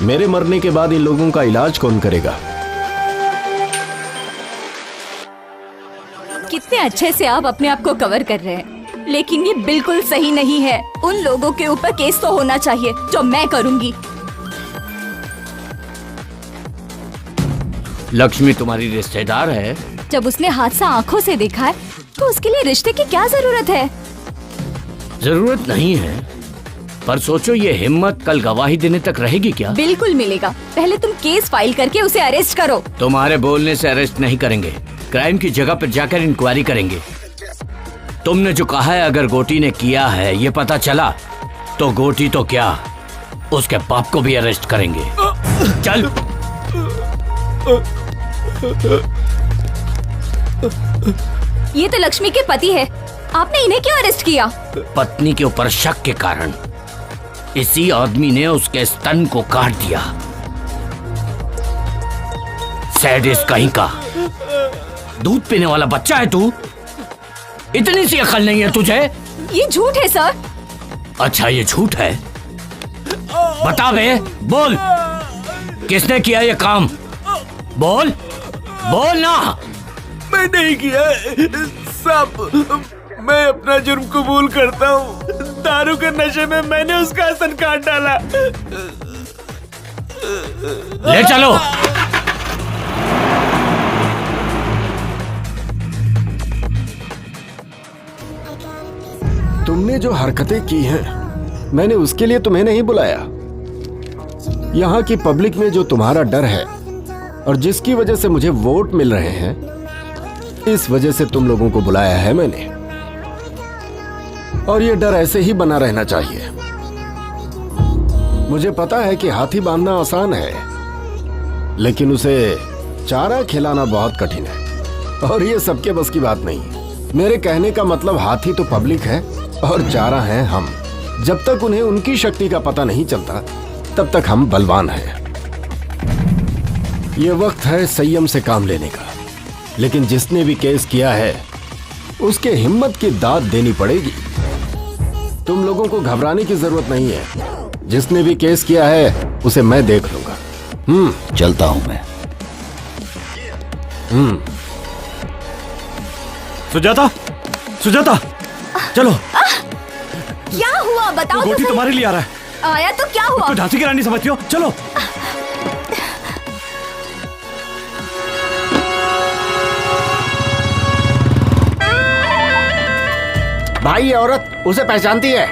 मेरे मरने के बाद इन लोगों का इलाज कौन करेगा? कितने अच्छे से आप अपने आप को कवर कर रहे हैं, लेकिन ये बिल्कुल सही नहीं है। उन लोगों के ऊपर केस तो होना चाहिए जो मैं करूंगी। लक्ष्मी तुम्हारी रिश्तेदार है। जब उसने हादसा आंखों से देखा है तो उसके लिए रिश्ते की क्या जरूरत है? जरूरत नहीं है, पर सोचो ये हिम्मत कल गवाही देने तक रहेगी क्या? बिल्कुल मिलेगा। पहले तुम केस फाइल करके उसे अरेस्ट करो। तुम्हारे बोलने से अरेस्ट नहीं करेंगे, क्राइम की जगह पर जाकर इंक्वायरी करेंगे। तुमने जो कहा है अगर गोटी ने किया है ये पता चला तो गोटी तो क्या, उसके बाप को भी अरेस्ट करेंगे। चल। ये तो लक्ष्मी के पति है, आपने इन्हें क्यों अरेस्ट किया? पत्नी के ऊपर शक के कारण इसी आदमी ने उसके स्तन को काट दिया। सैडिस्ट कहीं का। दूध पीने वाला बच्चा है तू, इतनी सी अकल नहीं है तुझे? ये झूठ है सर। अच्छा ये झूठ है, बता बे, बोल किसने किया ये काम? बोल बोल ना। मैं नहीं किया सब, मैं अपना जुर्म कबूल करता हूँ। दारू के नशे में मैंने उसका स्तन काट डाला। ले चलो। तुमने जो हरकतें की हैं, मैंने उसके लिए तुम्हें नहीं बुलाया। यहाँ की पब्लिक में जो तुम्हारा डर है और जिसकी वजह से मुझे वोट मिल रहे हैं, इस वजह से तुम लोगों को बुलाया है मैंने। और ये डर ऐसे ही बना रहना चाहिए। मुझे पता है कि हाथी बांधना आसान है, लेकिन उसे चारा खिलाना बहुत कठिन है और ये सबके बस की बात नहीं। मेरे कहने का मतलब हाथी तो पब्लिक है और चारा है हम। जब तक उन्हें उनकी शक्ति का पता नहीं चलता तब तक हम बलवान हैं। ये वक्त है संयम से काम लेने का, लेकिन जिसने भी केस किया है उसके हिम्मत की दाद देनी पड़ेगी। तुम लोगों को घबराने की जरूरत नहीं है। जिसने भी केस किया है उसे मैं देख लूंगा। चलता हूं मैं। सुजाता, सुजाता, चलो। क्या हुआ बताओ? गोटी तो तुम्हारे लिए आ रहा है। आया तो क्या हुआ? तो झांसी की रानी समझती हो? चलो। भाई ये औरत उसे पहचानती है।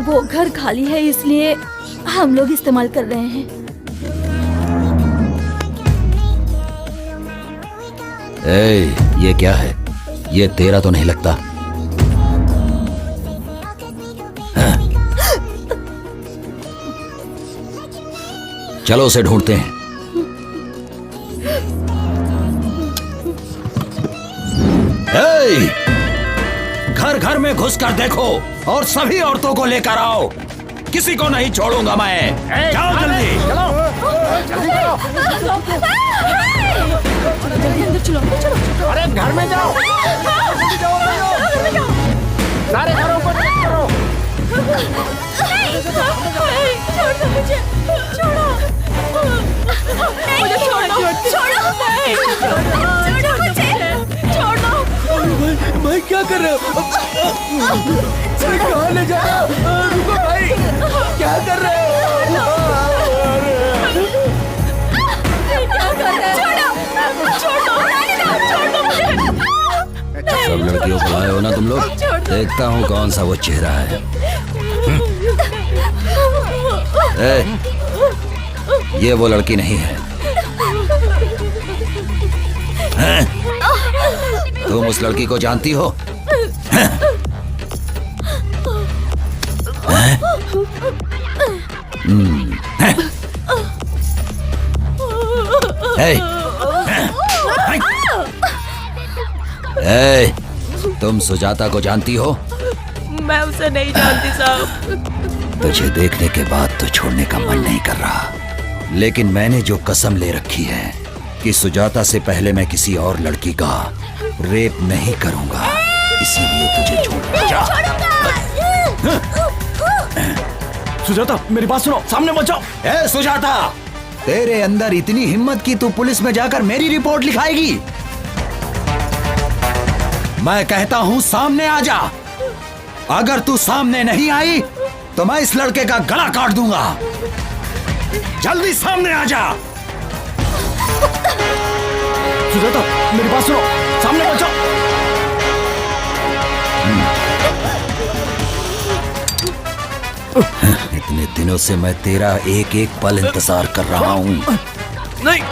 वो घर खाली है इसलिए हम लोग इस्तेमाल कर रहे हैं। ए, ये क्या है? ये तेरा तो नहीं लगता। हाँ? चलो उसे ढूंढते हैं। घर घर में घुस कर देखो और सभी औरतों को लेकर आओ, किसी को नहीं छोड़ूंगा मैं। जाओ जल्दी। अरे घर में जाओ, सारे घरों को चेक करो। भाई क्या कर रहे हो? कहाँ ले जा रहे हो? रुको भाई, क्या कर रहे हो? सब लड़कियों को लाए हो ना तुम लोग? देखता हूँ कौन सा वो चेहरा है। ये वो लड़की नहीं है। तुम उस लड़की को जानती हो? तुम सुजाता को जानती हो? मैं उसे नहीं जानती साहब। तुझे देखने के बाद तो छोड़ने का मन नहीं कर रहा, लेकिन मैंने जो कसम ले रखी है कि सुजाता से पहले मैं किसी और लड़की का रेप नहीं करूंगा, इसीलिए तुझे छोड़। सुजाता मेरी बात सुनो, सामने मत जाओ। ए सुजाता, तेरे अंदर इतनी हिम्मत कि तू पुलिस में जाकर मेरी रिपोर्ट लिखाएगी? मैं कहता हूं सामने आ जा। अगर तू सामने नहीं आई तो मैं इस लड़के का गला काट दूंगा। जल्दी सामने आ जा। सुजाता मेरी बात सुनो, सामने मत जाओ। इतने दिनों से मैं तेरा एक एक पल इंतजार कर रहा हूँ। नहीं,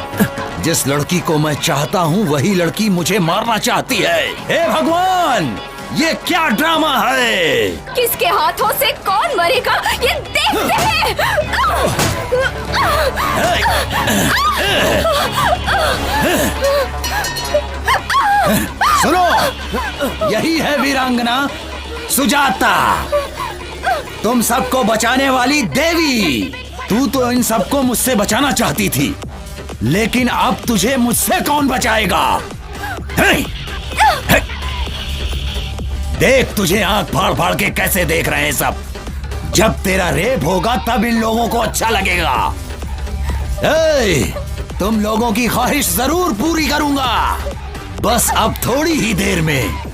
जिस लड़की को मैं चाहता हूँ वही लड़की मुझे मारना चाहती है। हे भगवान, ये क्या ड्रामा है? किसके हाथों से कौन मरेगा ये देखते हैं। सुनो, यही है वीरांगना सुजाता, तुम सबको बचाने वाली देवी। तू तो इन सबको मुझसे बचाना चाहती थी, लेकिन अब तुझे मुझसे कौन बचाएगा? देख तुझे आंख फाड़ फाड़ के कैसे देख रहे हैं सब। जब तेरा रेप होगा तब इन लोगों को अच्छा लगेगा। तुम लोगों की ख्वाहिश जरूर पूरी करूंगा, बस अब थोड़ी ही देर में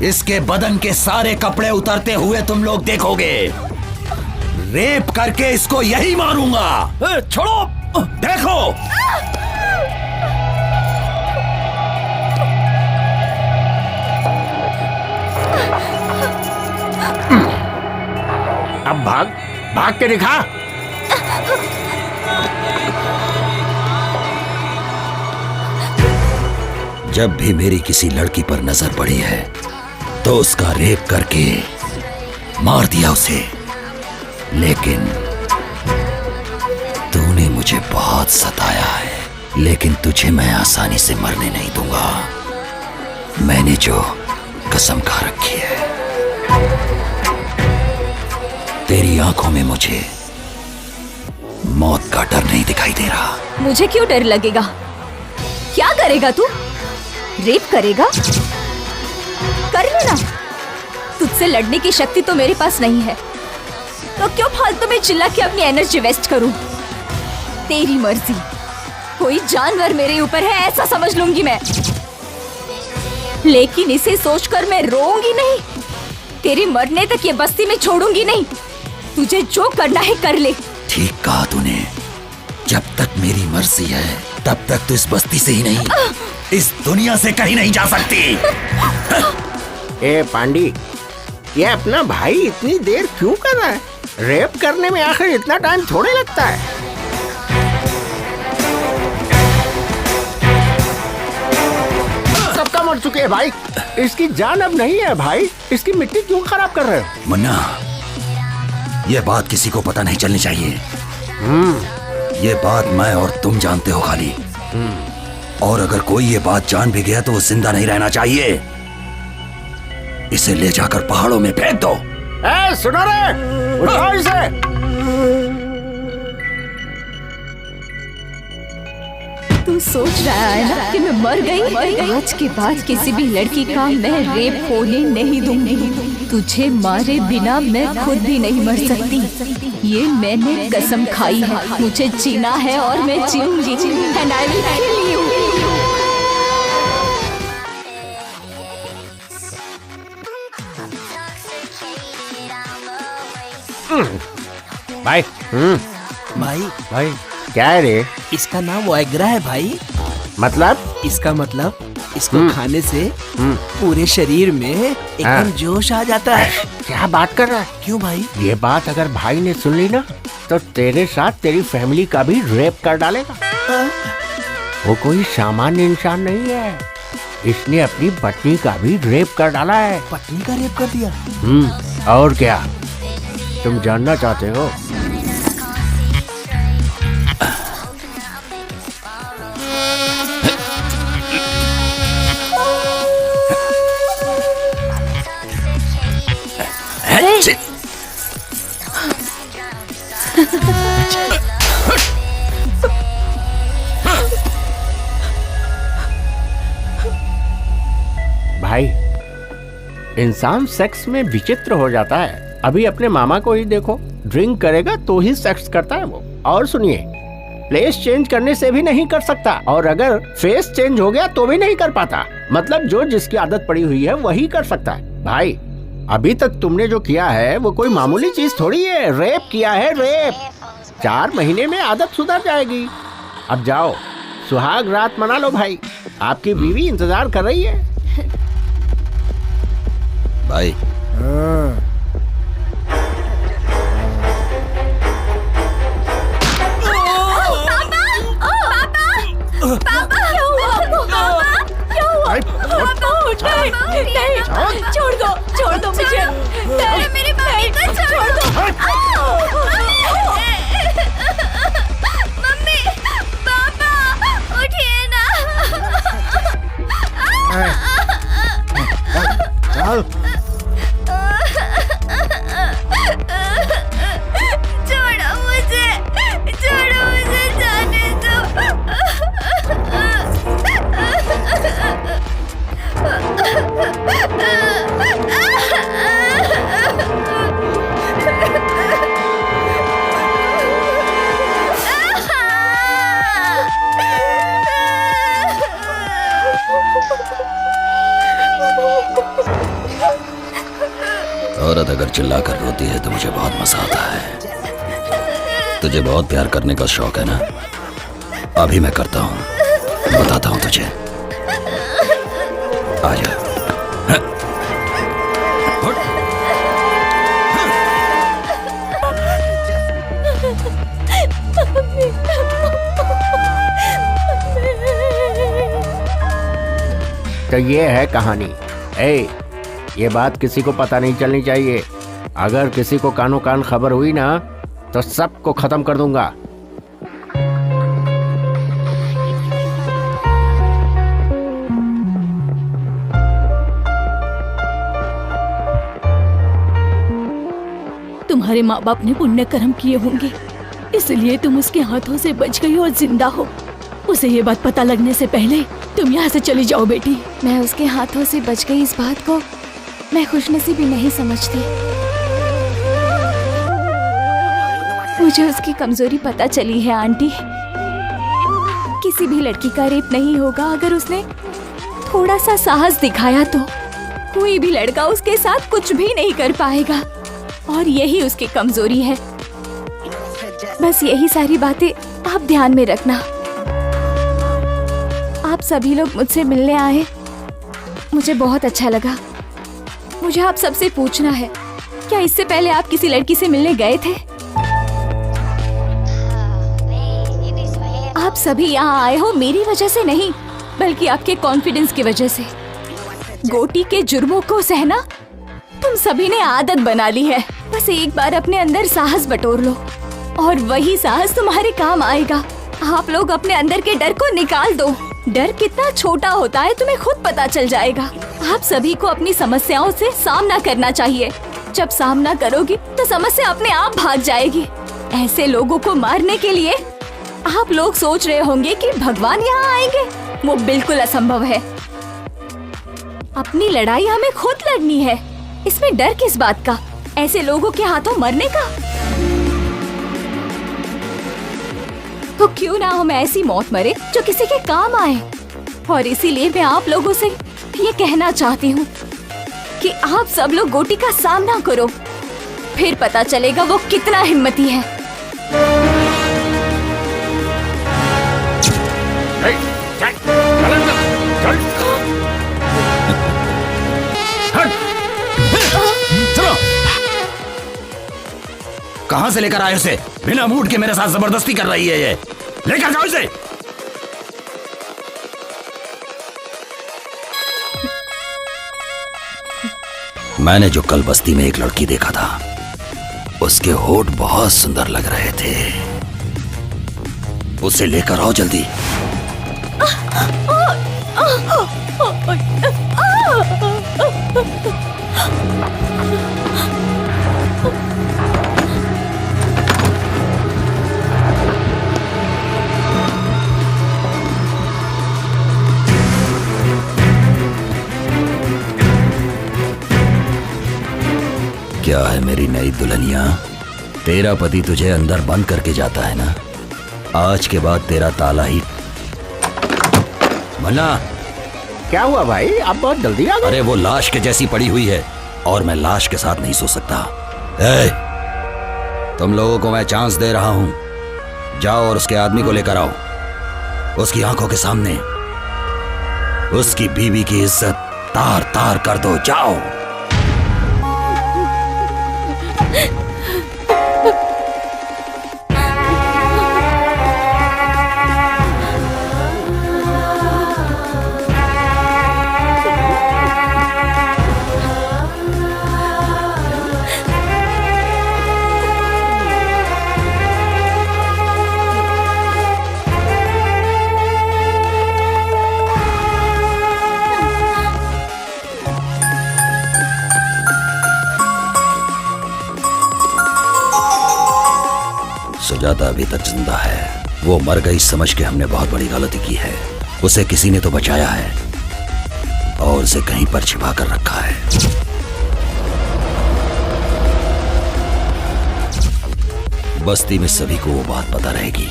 इसके बदन के सारे कपड़े उतरते हुए तुम लोग देखोगे। रेप करके इसको यही मारूंगा। छोड़ो। देखो। अब भाग, भाग के दिखा। जब भी मेरी किसी लड़की पर नजर पड़ी है तो उसका रेप करके मार दिया उसे, लेकिन तूने मुझे बहुत सताया है, लेकिन तुझे मैं आसानी से मरने नहीं दूंगा। मैंने जो कसम खा रखी है। तेरी आंखों में मुझे मौत का डर नहीं दिखाई दे रहा। मुझे क्यों डर लगेगा? क्या करेगा तू? रेप करेगा? कर लेना। तुझसे लड़ने की शक्ति तो मेरे पास नहीं है, तो क्यों फालतू में चिल्ला के अपनी एनर्जी वेस्ट करूं? तेरी मर्जी। कोई जानवर मेरे ऊपर है ऐसा समझ लूंगी मैं, लेकिन इसे सोचकर मैं रोऊंगी नहीं। तेरे मरने तक ये बस्ती में छोड़ूंगी नहीं। तुझे जो करना है कर ले। ठीक कहा तूने। जब तक मेरी मर्जी है तब तक तो इस बस्ती से ही नहीं, इस दुनिया से कहीं नहीं जा सकती। ए पांडी, ये अपना भाई इतनी देर क्यों कर रहा है? रेप करने में आखिर इतना टाइम थोड़े लगता है। सबका मर चुके हैं भाई, इसकी जान अब नहीं है भाई। इसकी मिट्टी क्यों खराब कर रहे हो? मुन्ना, ये बात किसी को पता नहीं चलनी चाहिए। ये बात मैं और तुम जानते हो खाली। और अगर कोई ये बात जान भी गया तो वो जिंदा नहीं रहना चाहिए। इसे ले जाकर पहाड़ों में फेंक दो। सुनो रे, उठाओ इसे। तू सोच रहा है ना कि मैं मर गई? आज के बाद किसी भी लड़की का मैं रेप होने नहीं दूंगी। तुझे मारे बिना मैं खुद भी नहीं मर सकती। ये मैंने कसम खाई है। मुझे जीना है और मैं जीऊंगी। And I will kill you. भाई भाई भाई क्या है रे? इसका नाम वाइग्रा है भाई। मतलब? इसका मतलब इसको खाने से पूरे शरीर में एकदम जोश आ जाता है। क्या बात कर रहा है? क्यों भाई? ये बात अगर भाई ने सुन ली ना तो तेरे साथ तेरी फैमिली का भी रेप कर डालेगा। वो कोई सामान्य इंसान नहीं है। इसने अपनी पत्नी का भी रेप कर डाला है। पत्नी का रेप कर दिया? और क्या तुम जानना चाहते हो? भाई इंसान सेक्स में विचित्र हो जाता है। अभी अपने मामा को ही देखो, ड्रिंक करेगा तो ही सेक्स करता है वो। और सुनिए, प्लेस चेंज करने से भी नहीं कर सकता, और अगर फेस चेंज हो गया तो भी नहीं कर पाता। मतलब जो जिसकी आदत पड़ी हुई है वही कर सकता है। भाई अभी तक तुमने जो किया है वो कोई मामूली चीज थोड़ी है। रेप किया है, रेप। 4 महीने में आदत सुधर जाएगी। अब जाओ सुहाग रात मना लो भाई, आपकी बीवी इंतजार कर रही है। भाई छोड़ दो मुझे। मेरी भाभी को छोड़ दो। मम्मी, पापा, उठिए ना। चल छोड़ो मुझे जाने दो। औरत अगर चिल्लाकर रोती है तो मुझे बहुत मजा आता है। तुझे बहुत प्यार करने का शौक है ना? अभी मैं करता हूँ, बताता हूँ तुझे। आजा। तो ये है कहानी। ये बात किसी को पता नहीं चलनी चाहिए। अगर किसी को कानो कान खबर हुई ना तो सबको खत्म कर दूंगा। तुम्हारे माँ बाप ने पुण्य कर्म किए होंगे, इसलिए तुम उसके हाथों से बच गई और जिंदा हो। उसे ये बात पता लगने से पहले तुम यहाँ से चली जाओ बेटी। मैं उसके हाथों से बच गई, इस बात को मैं खुशनसीबी नहीं समझती। मुझे उसकी कमजोरी पता चली है आंटी। किसी भी लड़की का रेप नहीं होगा अगर उसने थोड़ा सा साहस दिखाया तो। कोई भी लड़का उसके साथ कुछ भी नहीं कर पाएगा, और यही उसकी कमजोरी है। बस यही सारी बातें आप ध्यान में रखना। आप सभी लोग मुझसे मिलने आए, मुझे बहुत अच्छा लगा। मुझे आप सबसे पूछना है, क्या इससे पहले आप किसी लड़की से मिलने गए थे? आप सभी यहाँ आए हो मेरी वजह से नहीं, बल्कि आपके कॉन्फिडेंस की वजह से। गोटी के जुर्मों को सहना तुम सभी ने आदत बना ली है। बस एक बार अपने अंदर साहस बटोर लो और वही साहस तुम्हारे काम आएगा। आप लोग अपने अंदर के डर को निकाल दो। डर कितना छोटा होता है तुम्हें खुद पता चल जाएगा। आप सभी को अपनी समस्याओं से सामना करना चाहिए। जब सामना करोगी तो समस्या अपने आप भाग जाएगी। ऐसे लोगों को मारने के लिए आप लोग सोच रहे होंगे कि भगवान यहाँ आएंगे, वो बिल्कुल असंभव है। अपनी लड़ाई हमें खुद लड़नी है, इसमें डर किस बात का, ऐसे लोगों के हाथों मरने का। तो क्यों ना हम ऐसी मौत मरे जो किसी के काम आए। और इसीलिए मैं आप लोगों से ये कहना चाहती हूँ कि आप सब लोग गोटी का सामना करो, फिर पता चलेगा वो कितना हिम्मती है। कहां से लेकर आए उसे? बिना मूड के मेरे साथ जबरदस्ती कर रही है ये। लेकर जाओ इसे। मैंने जो कल बस्ती में एक लड़की देखा था, उसके होठ बहुत सुंदर लग रहे थे। उसे लेकर आओ जल्दी। क्या है मेरी नई दुल्हनिया, तेरा पति तुझे अंदर बंद करके जाता है ना, आज के बाद तेरा ताला ही। मन्ना, क्या हुआ भाई, आप बहुत जल्दी आ गए? अरे वो लाश के जैसी पड़ी हुई है और मैं लाश के साथ नहीं सो सकता। तुम लोगों को मैं चांस दे रहा हूं, जाओ और उसके आदमी को लेकर आओ। उसकी आंखों के सामने उसकी बीवी की इज्जत तार तार कर दो। जाओ। सुजाता अभी तक जिंदा है। वो मर गई समझ के हमने बहुत बड़ी गलती की है। उसे किसी ने तो बचाया है और उसे कहीं पर छिपा कर रखा है। बस्ती में सभी को वो बात पता रहेगी।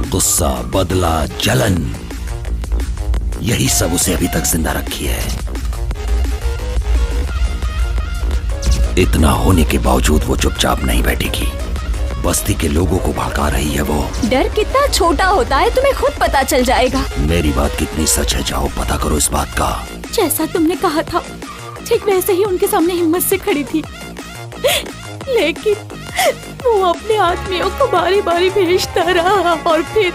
गुस्सा, बदला, जलन, यही सब उसे अभी तक जिंदा रखी है। इतना होने के बावजूद वो चुपचाप नहीं बैठेगी। बस्ती के लोगों को भड़का रही है वो। डर कितना छोटा होता है तुम्हें खुद पता चल जाएगा। मेरी बात कितनी सच है, जाओ पता करो इस बात का। जैसा तुमने कहा था ठीक वैसे ही उनके सामने हिम्मत से खड़ी थी, लेकिन वो अपने आदमियों को बारी बारी भेजता रहा और फिर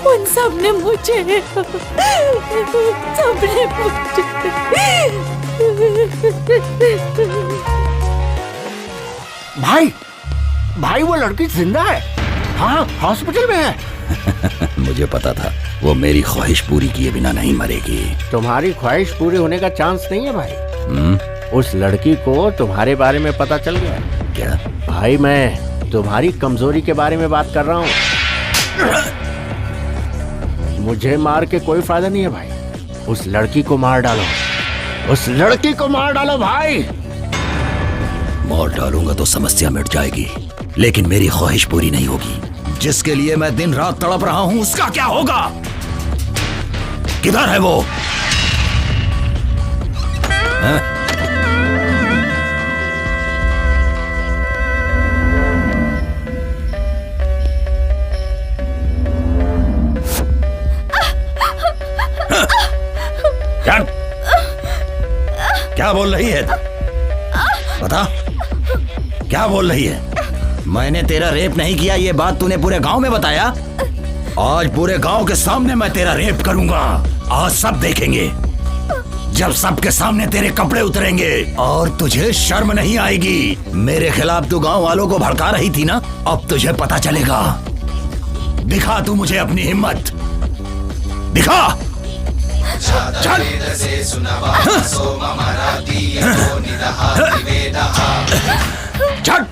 उन सब ने मुझे भाई, भाई वो लड़की जिंदा है। हाँ, हॉस्पिटल में है। मुझे पता था वो मेरी ख्वाहिश पूरी किए बिना नहीं मरेगी। तुम्हारी ख्वाहिश पूरी होने का चांस नहीं है भाई। उस लड़की को तुम्हारे बारे में पता चल गया। क्या? भाई मैं तुम्हारी कमजोरी के बारे में बात कर रहा हूँ। मुझे मार के कोई फायदा नहीं है भाई। उस लड़की को मार डालो, उस लड़की को मार डालो भाई। मार डालूंगा तो समस्या मिट जाएगी, लेकिन मेरी ख्वाहिश पूरी नहीं होगी। जिसके लिए मैं दिन रात तड़प रहा हूं उसका क्या होगा? किधर है वो? है? क्या बोल रही है? बता, क्या बोल रही है? मैंने तेरा रेप नहीं किया, ये बात तूने पूरे गांव में बताया। आज पूरे गांव के सामने मैं तेरा रेप करूंगा। आज सब देखेंगे। जब सबके सामने तेरे कपड़े उतरेंगे और तुझे शर्म नहीं आएगी। मेरे खिलाफ तू गांव वालों को भड़का रही थी ना, अब तुझे पता चलेगा। दिखा तू मुझे अपनी हिम्मत, दिखा। चल। चल। चल।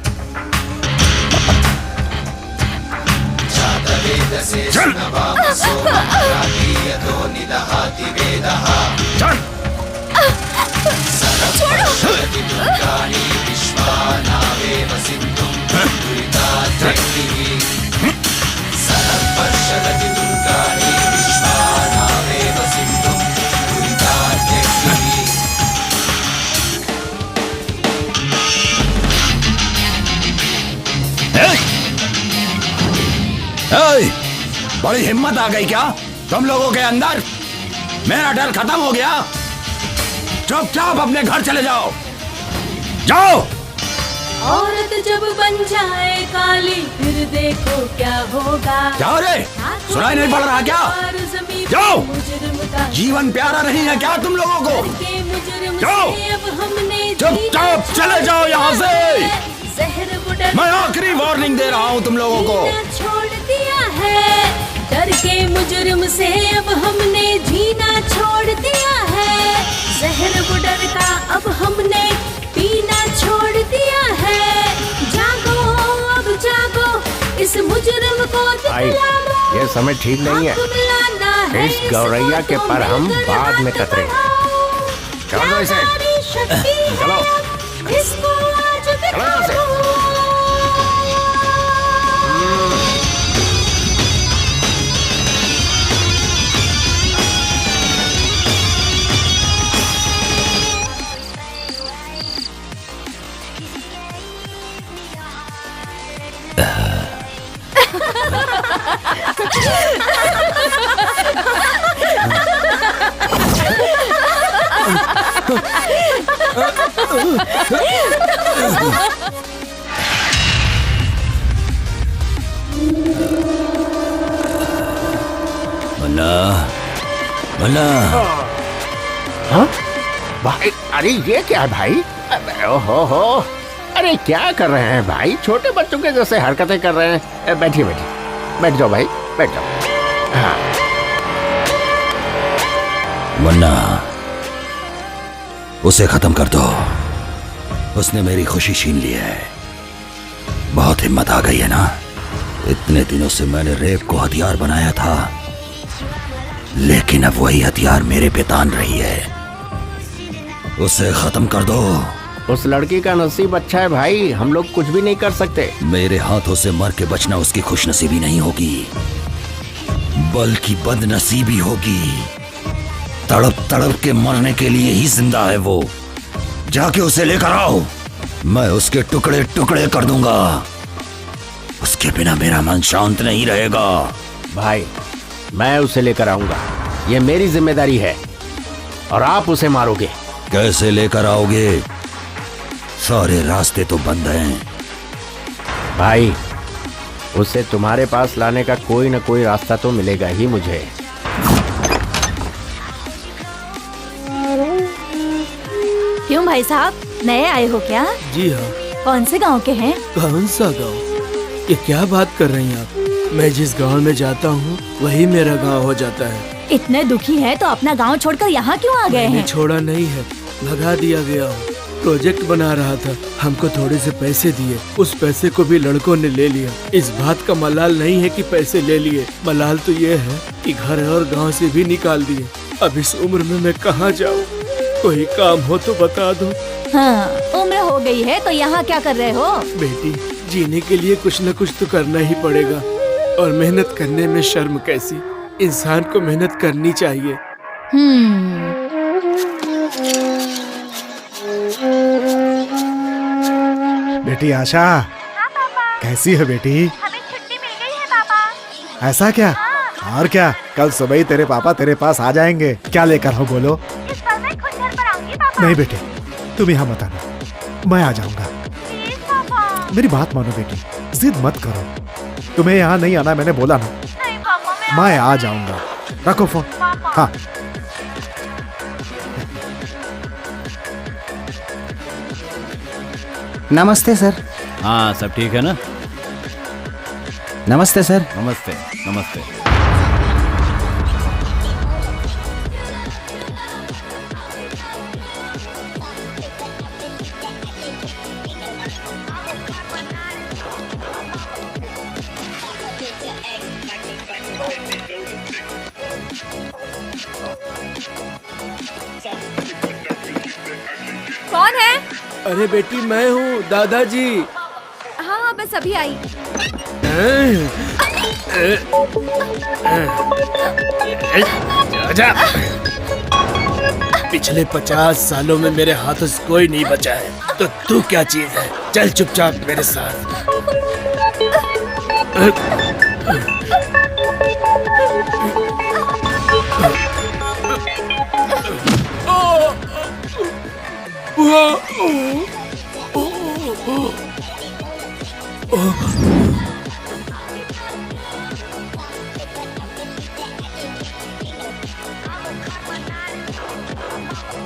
चल। बड़ी हिम्मत आ गई क्या तुम लोगों के अंदर? मेरा डर खत्म हो गया। चुपचाप अपने घर चले जाओ, जाओ। औरत जब बन जाए काली फिर देखो क्या होगा। जाओ रे, सुनाई नहीं पड़ रहा क्या? जाओ। जीवन प्यारा नहीं है क्या तुम लोगों को? जाओ, चुपचाप चले जाओ यहाँ से। मैं आखिरी वार्निंग दे रहा हूँ तुम लोगों को। छोड़ दिया है डर के मुजरिम से, अब हमने जीना छोड़ दिया है। जहर बुडर का अब हमने पीना छोड़ दिया है। जागो अब जागो, इस मुजरिम को दिखला दो। ये समय ठीक नहीं है, इस गौरैया के पर हम बाद में कतरे। चलो इसे, चलो इसको आज दिखा दो। मन्ना, मन्ना। हाँ? भाई, अरे ये क्या है भाई? ओहो, अरे क्या कर रहे हैं भाई? छोटे बच्चों के जैसे हरकतें कर रहे हैं। बैठिए बैठिए, बैठ जाओ भाई, बैठ जाओ। हाँ। मन्ना, उसे खत्म कर दो। उसने मेरी खुशी छीन ली है। बहुत हिम्मत आ गई है ना? इतने दिनों से मैंने रेप को हथियार बनाया था, लेकिन अब वही हथियार मेरे पे तान रही है। उसे खत्म कर दो। उस लड़की का नसीब अच्छा है भाई, हम लोग कुछ भी नहीं कर सकते। मेरे हाथों से मर के बचना उसकी खुशनसीबी नहीं होगी, बल्कि बदनसीबी होगी। तड़प तड़प के मरने के लिए ही जिंदा है वो। जाके उसे लेकर आओ, मैं उसके टुकड़े टुकड़े कर दूंगा। उसके बिना मेरा मन शांत नहीं रहेगा। भाई, मैं उसे लेकर आऊंगा, ये मेरी जिम्मेदारी है। और आप उसे मारोगे। कैसे लेकर आओगे? सारे रास्ते तो बंद हैं। भाई, उसे तुम्हारे पास लाने का कोई न कोई रास्ता तो मिलेगा ही मुझे। क्यों भाई साहब, नए आए हो क्या? जी हाँ। कौन से गांव के हैं? कौन सा गांव? ये क्या बात कर रही हैं आप? मैं जिस गांव में जाता हूँ वही मेरा गांव हो जाता है। इतने दुखी हैं तो अपना गांव छोड़कर यहाँ क्यों आ गए हैं? छोड़ा नहीं है, भगा दिया गया हूँ। प्रोजेक्ट बना रहा था, हमको थोड़े से पैसे दिए, उस पैसे को भी लड़कों ने ले लिया। इस बात का मलाल नहीं है कि पैसे ले लिए, मलाल तो ये है कि घर और गांव से भी निकाल दिए। अब इस उम्र में मैं कहाँ जाऊँ? कोई काम हो तो बता दो। हाँ, उम्र हो गई है तो यहाँ क्या कर रहे हो? बेटी, जीने के लिए कुछ न कुछ तो करना ही पड़ेगा, और मेहनत करने में शर्म कैसी? इंसान को मेहनत करनी चाहिए। बेटी आशा, कैसी है बेटी? हमें छुट्टी मिल गई है पापा। ऐसा क्या? और क्या, कल सुबह ही तेरे पापा तेरे पास आ जाएंगे। क्या लेकर हो बोलो? इस बार मैं खुद घर पर आऊंगी पापा। नहीं बेटे, तुम यहाँ मत आना, मैं आ जाऊंगा। प्लीज पापा। मेरी बात मानो बेटी, जिद मत करो। तुम्हें यहाँ नहीं आना मैंने बोला ना। नहीं पापा, मैं आ जाऊंगा। रखो फोन। हाँ। नमस्ते सर। हाँ सब ठीक है ना? नमस्ते सर। नमस्ते नमस्ते। कौन है? अरे बेटी मैं हूँ दादाजी। हाँ बस अभी आई। जा। पिछले 50 सालों में मेरे हाथों से कोई नहीं बचा है, तो तू क्या चीज है? चल चुपचाप मेरे साथ।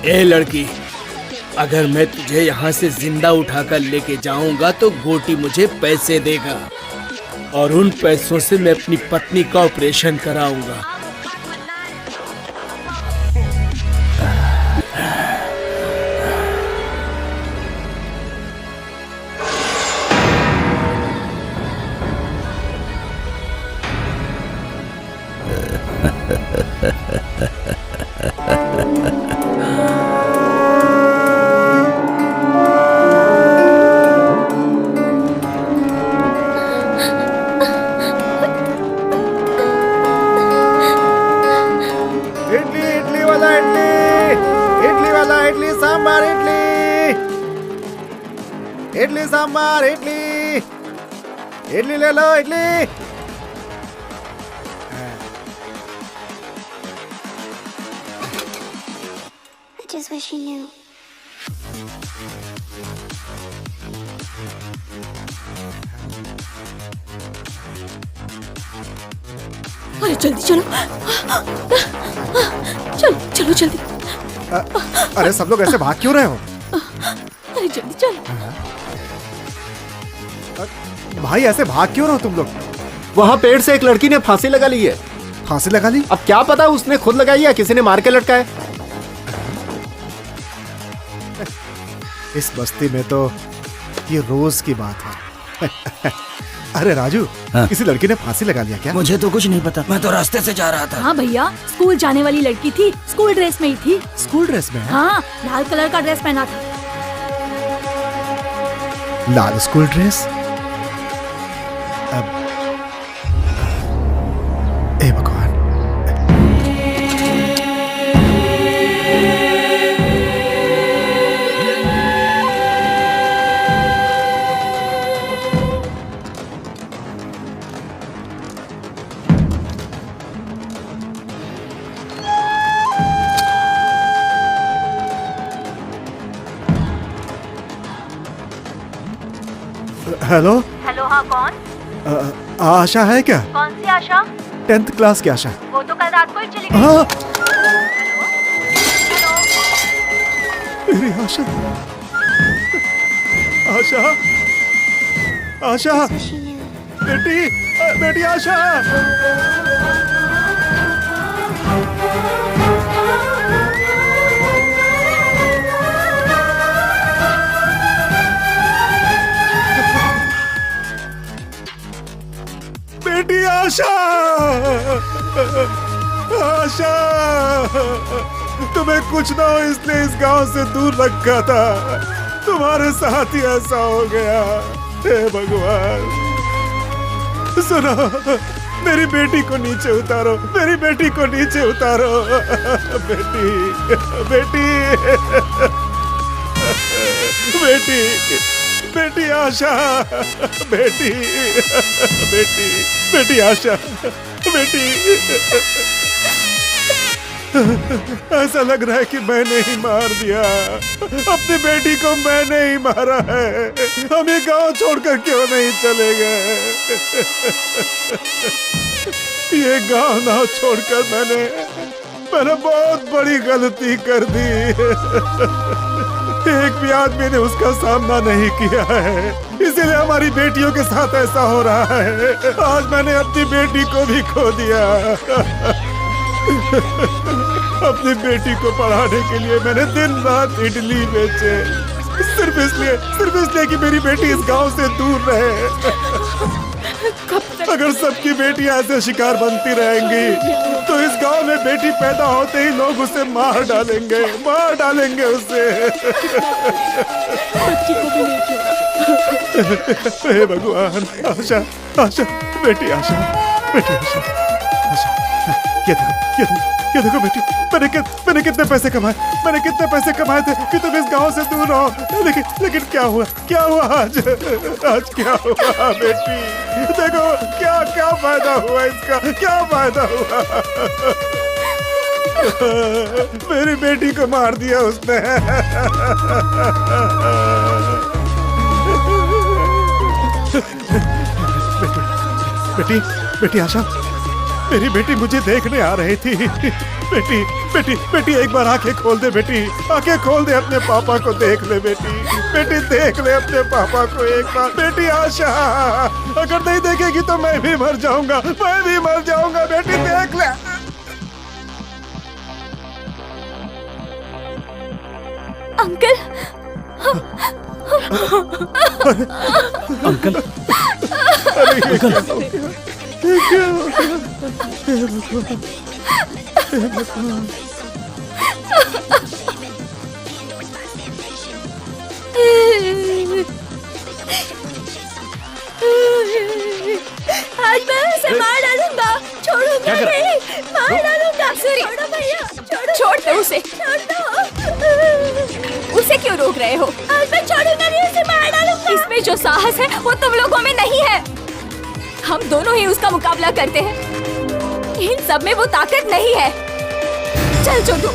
ए लड़की, अगर मैं तुझे यहाँ से जिंदा उठाकर लेके जाऊंगा तो गोटी मुझे पैसे देगा और उन पैसों से मैं अपनी पत्नी का ऑपरेशन कराऊंगा। इडली सांबार इडली इडली ले लो idli. I just wish you knew. अरे जल्दी चलो, चलो चलो जल्दी। अरे सब लोग ऐसे भाग क्यों रहे हो? अरे जल्दी चलो। भाई ऐसे भाग क्यों रहे हो तुम लोग? वहाँ पेड़ से एक लड़की ने फांसी लगा ली है। फांसी लगा ली? अब क्या पता उसने खुद लगाई या किसी ने मार के लटकाया। इस बस्ती में तो ये रोज की बात है। अरे राजू, हाँ? किसी लड़की ने फांसी लगा लिया क्या? मुझे तो कुछ नहीं पता, मैं तो रास्ते से जा रहा था। हाँ भैया, स्कूल जाने वाली लड़की थी, स्कूल ड्रेस में ही थी। स्कूल ड्रेस में? हाँ, लाल कलर का ड्रेस पहना था। लाल स्कूल ड्रेस? अब ए भगवान। हेलो हेलो, हाँ कौन? आशा है क्या? कौन सी आशा? 10th क्लास की आशा। वो तो कल रात को ही चली गई। हाँ? हेलो? मेरी आशा, आशा, आशा, बेटी, बेटी आशा। बेटी आशा, आशा, तुम्हें कुछ ना हो इसलिए इस गांव से दूर रखा था, तुम्हारे साथ ही ऐसा हो गया। हे भगवान, सुनो, मेरी बेटी को नीचे उतारो, मेरी बेटी को नीचे उतारो। बेटी, बेटी, बेटी, बेटी आशा, बेटी, बेटी, बेटी आशा, बेटी। ऐसा लग रहा है कि मैंने ही मार दिया, अपनी बेटी को मैंने ही मारा है। हम ये गांव छोड़कर क्यों नहीं चले गए? ये गांव ना छोड़कर मैंने बहुत बड़ी गलती कर दी। एक भी आदमी ने उसका सामना नहीं किया है, इसीलिए हमारी बेटियों के साथ ऐसा हो रहा है। आज मैंने अपनी बेटी को भी खो दिया। अपनी बेटी को पढ़ाने के लिए मैंने दिन रात इडली बेचे, सिर्फ इसलिए कि मेरी बेटी इस गांव से दूर रहे। अगर सबकी बेटियां ऐसे शिकार बनती रहेंगी तो इस गांव में बेटी पैदा होते ही लोग उसे मार डालेंगे उसे। हे भगवान, आशा, बेटी आशा। ये देखो बेटी, मैंने कितने पैसे कमाए थे कि तुम इस गांव से दूर रहो। लेकिन क्या हुआ आज क्या हुआ बेटी? देखो क्या फायदा हुआ इसका, क्या फायदा हुआ? मेरी बेटी को मार दिया उसने। बेटी आशा, मेरी बेटी मुझे देखने आ रही थी। बेटी एक बार आंखें खोल दे बेटी, आंखें खोल दे, अपने पापा को देख ले बेटी देख ले अपने पापा को एक बार। बेटी आशा, अगर नहीं देखेगी तो मैं भी मर जाऊंगा बेटी देख ले। अंकल, अंकल, अरे क्या हो आज मैं उसे मार डालूंगा, छोड़ूंगा नहीं, मार डालूंगा। छोड़ो भैया, छोड़ दो उसे, छोड़ दो। उसे क्यों रोक रहे हो? आज मैं छोड़ूंगा नहीं, उसे मार डालूंगा। इसमें जो साहस है वो तुम लोगों में नहीं है। हम दोनों ही उसका मुकाबला करते हैं, इन सब में वो ताकत नहीं है। चल छोटू।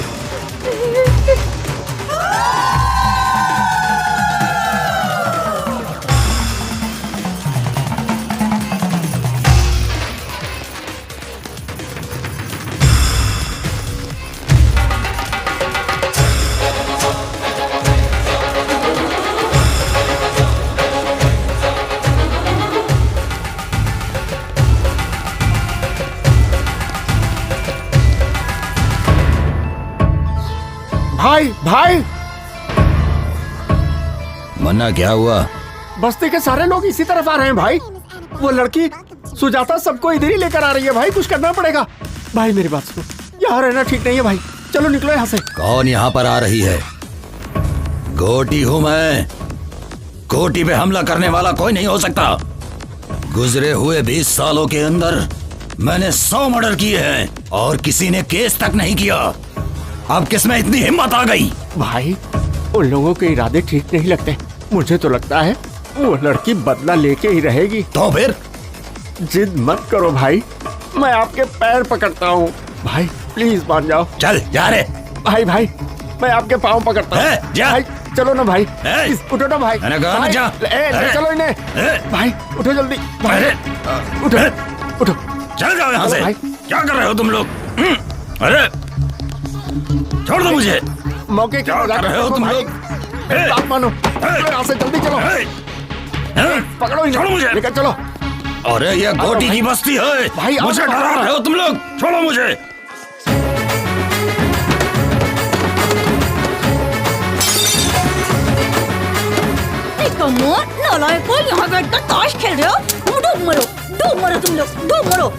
भाई मन्ना, क्या हुआ? बस्ती के सारे लोग इसी तरफ आ रहे हैं भाई। वो लड़की सुजाता सबको इधर ही लेकर आ रही है भाई, कुछ करना पड़ेगा। भाई मेरी बात सुनो, यहाँ रहना ठीक नहीं है भाई, चलो निकलो यहाँ से। कौन यहाँ पर आ रही है? गोटी हूँ मैं। गोटी पे हमला करने वाला कोई नहीं हो सकता। गुजरे हुए 20 सालों के अंदर मैंने 100 मर्डर किए हैं और किसी ने केस तक नहीं किया। अब किसमें इतनी हिम्मत आ गई? भाई उन लोगों के इरादे ठीक नहीं लगते। मुझे तो लगता है वो लड़की बदला लेके ही रहेगी। तो फिर जिद मत करो भाई, मैं आपके पैर पकड़ता हूँ भाई, प्लीज मान जाओ। चल जा रे। भाई मैं आपके पाँव पकड़ता हूँ। जा। भाई चलो ना भाई, उठो ना भाई। मैंने कहा ना जा। ले चलो इन्हें। भाई उठो जल्दी, उठो। चल जाओ यहाँ से। क्या कर रहे हो तुम लोग? अरे छोड़ दो मुझे। मौके क्या कर रहे हो तुम लोग? बात मानो, यहाँ से जल्दी चलो। पकड़ो इन्हें, छोड़ो मुझे। लेकर चलो। अरे ये गोटी की बस्ती है भाई, मुझे डरा रहे हो तुम लोग। छोड़ो मुझे। नालायकों, यहाँ बैठकर ताश खेल रहे हो? डूब मरो तुम लोग, डूब मरो।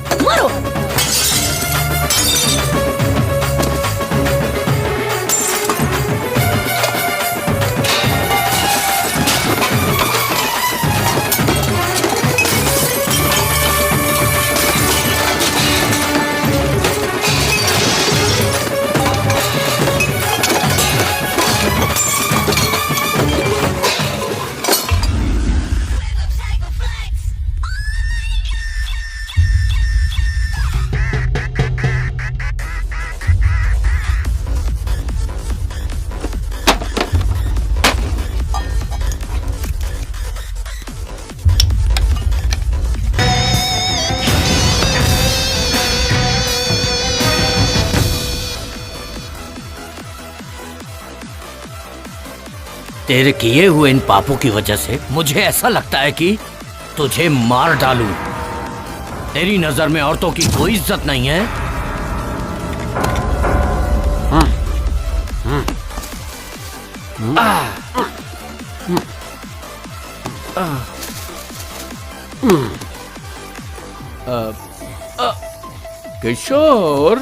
तेरे किए हुए इन पापों की वजह से मुझे ऐसा लगता है कि तुझे मार डालूं। तेरी नजर में औरतों की कोई इज्जत नहीं है। किशोर,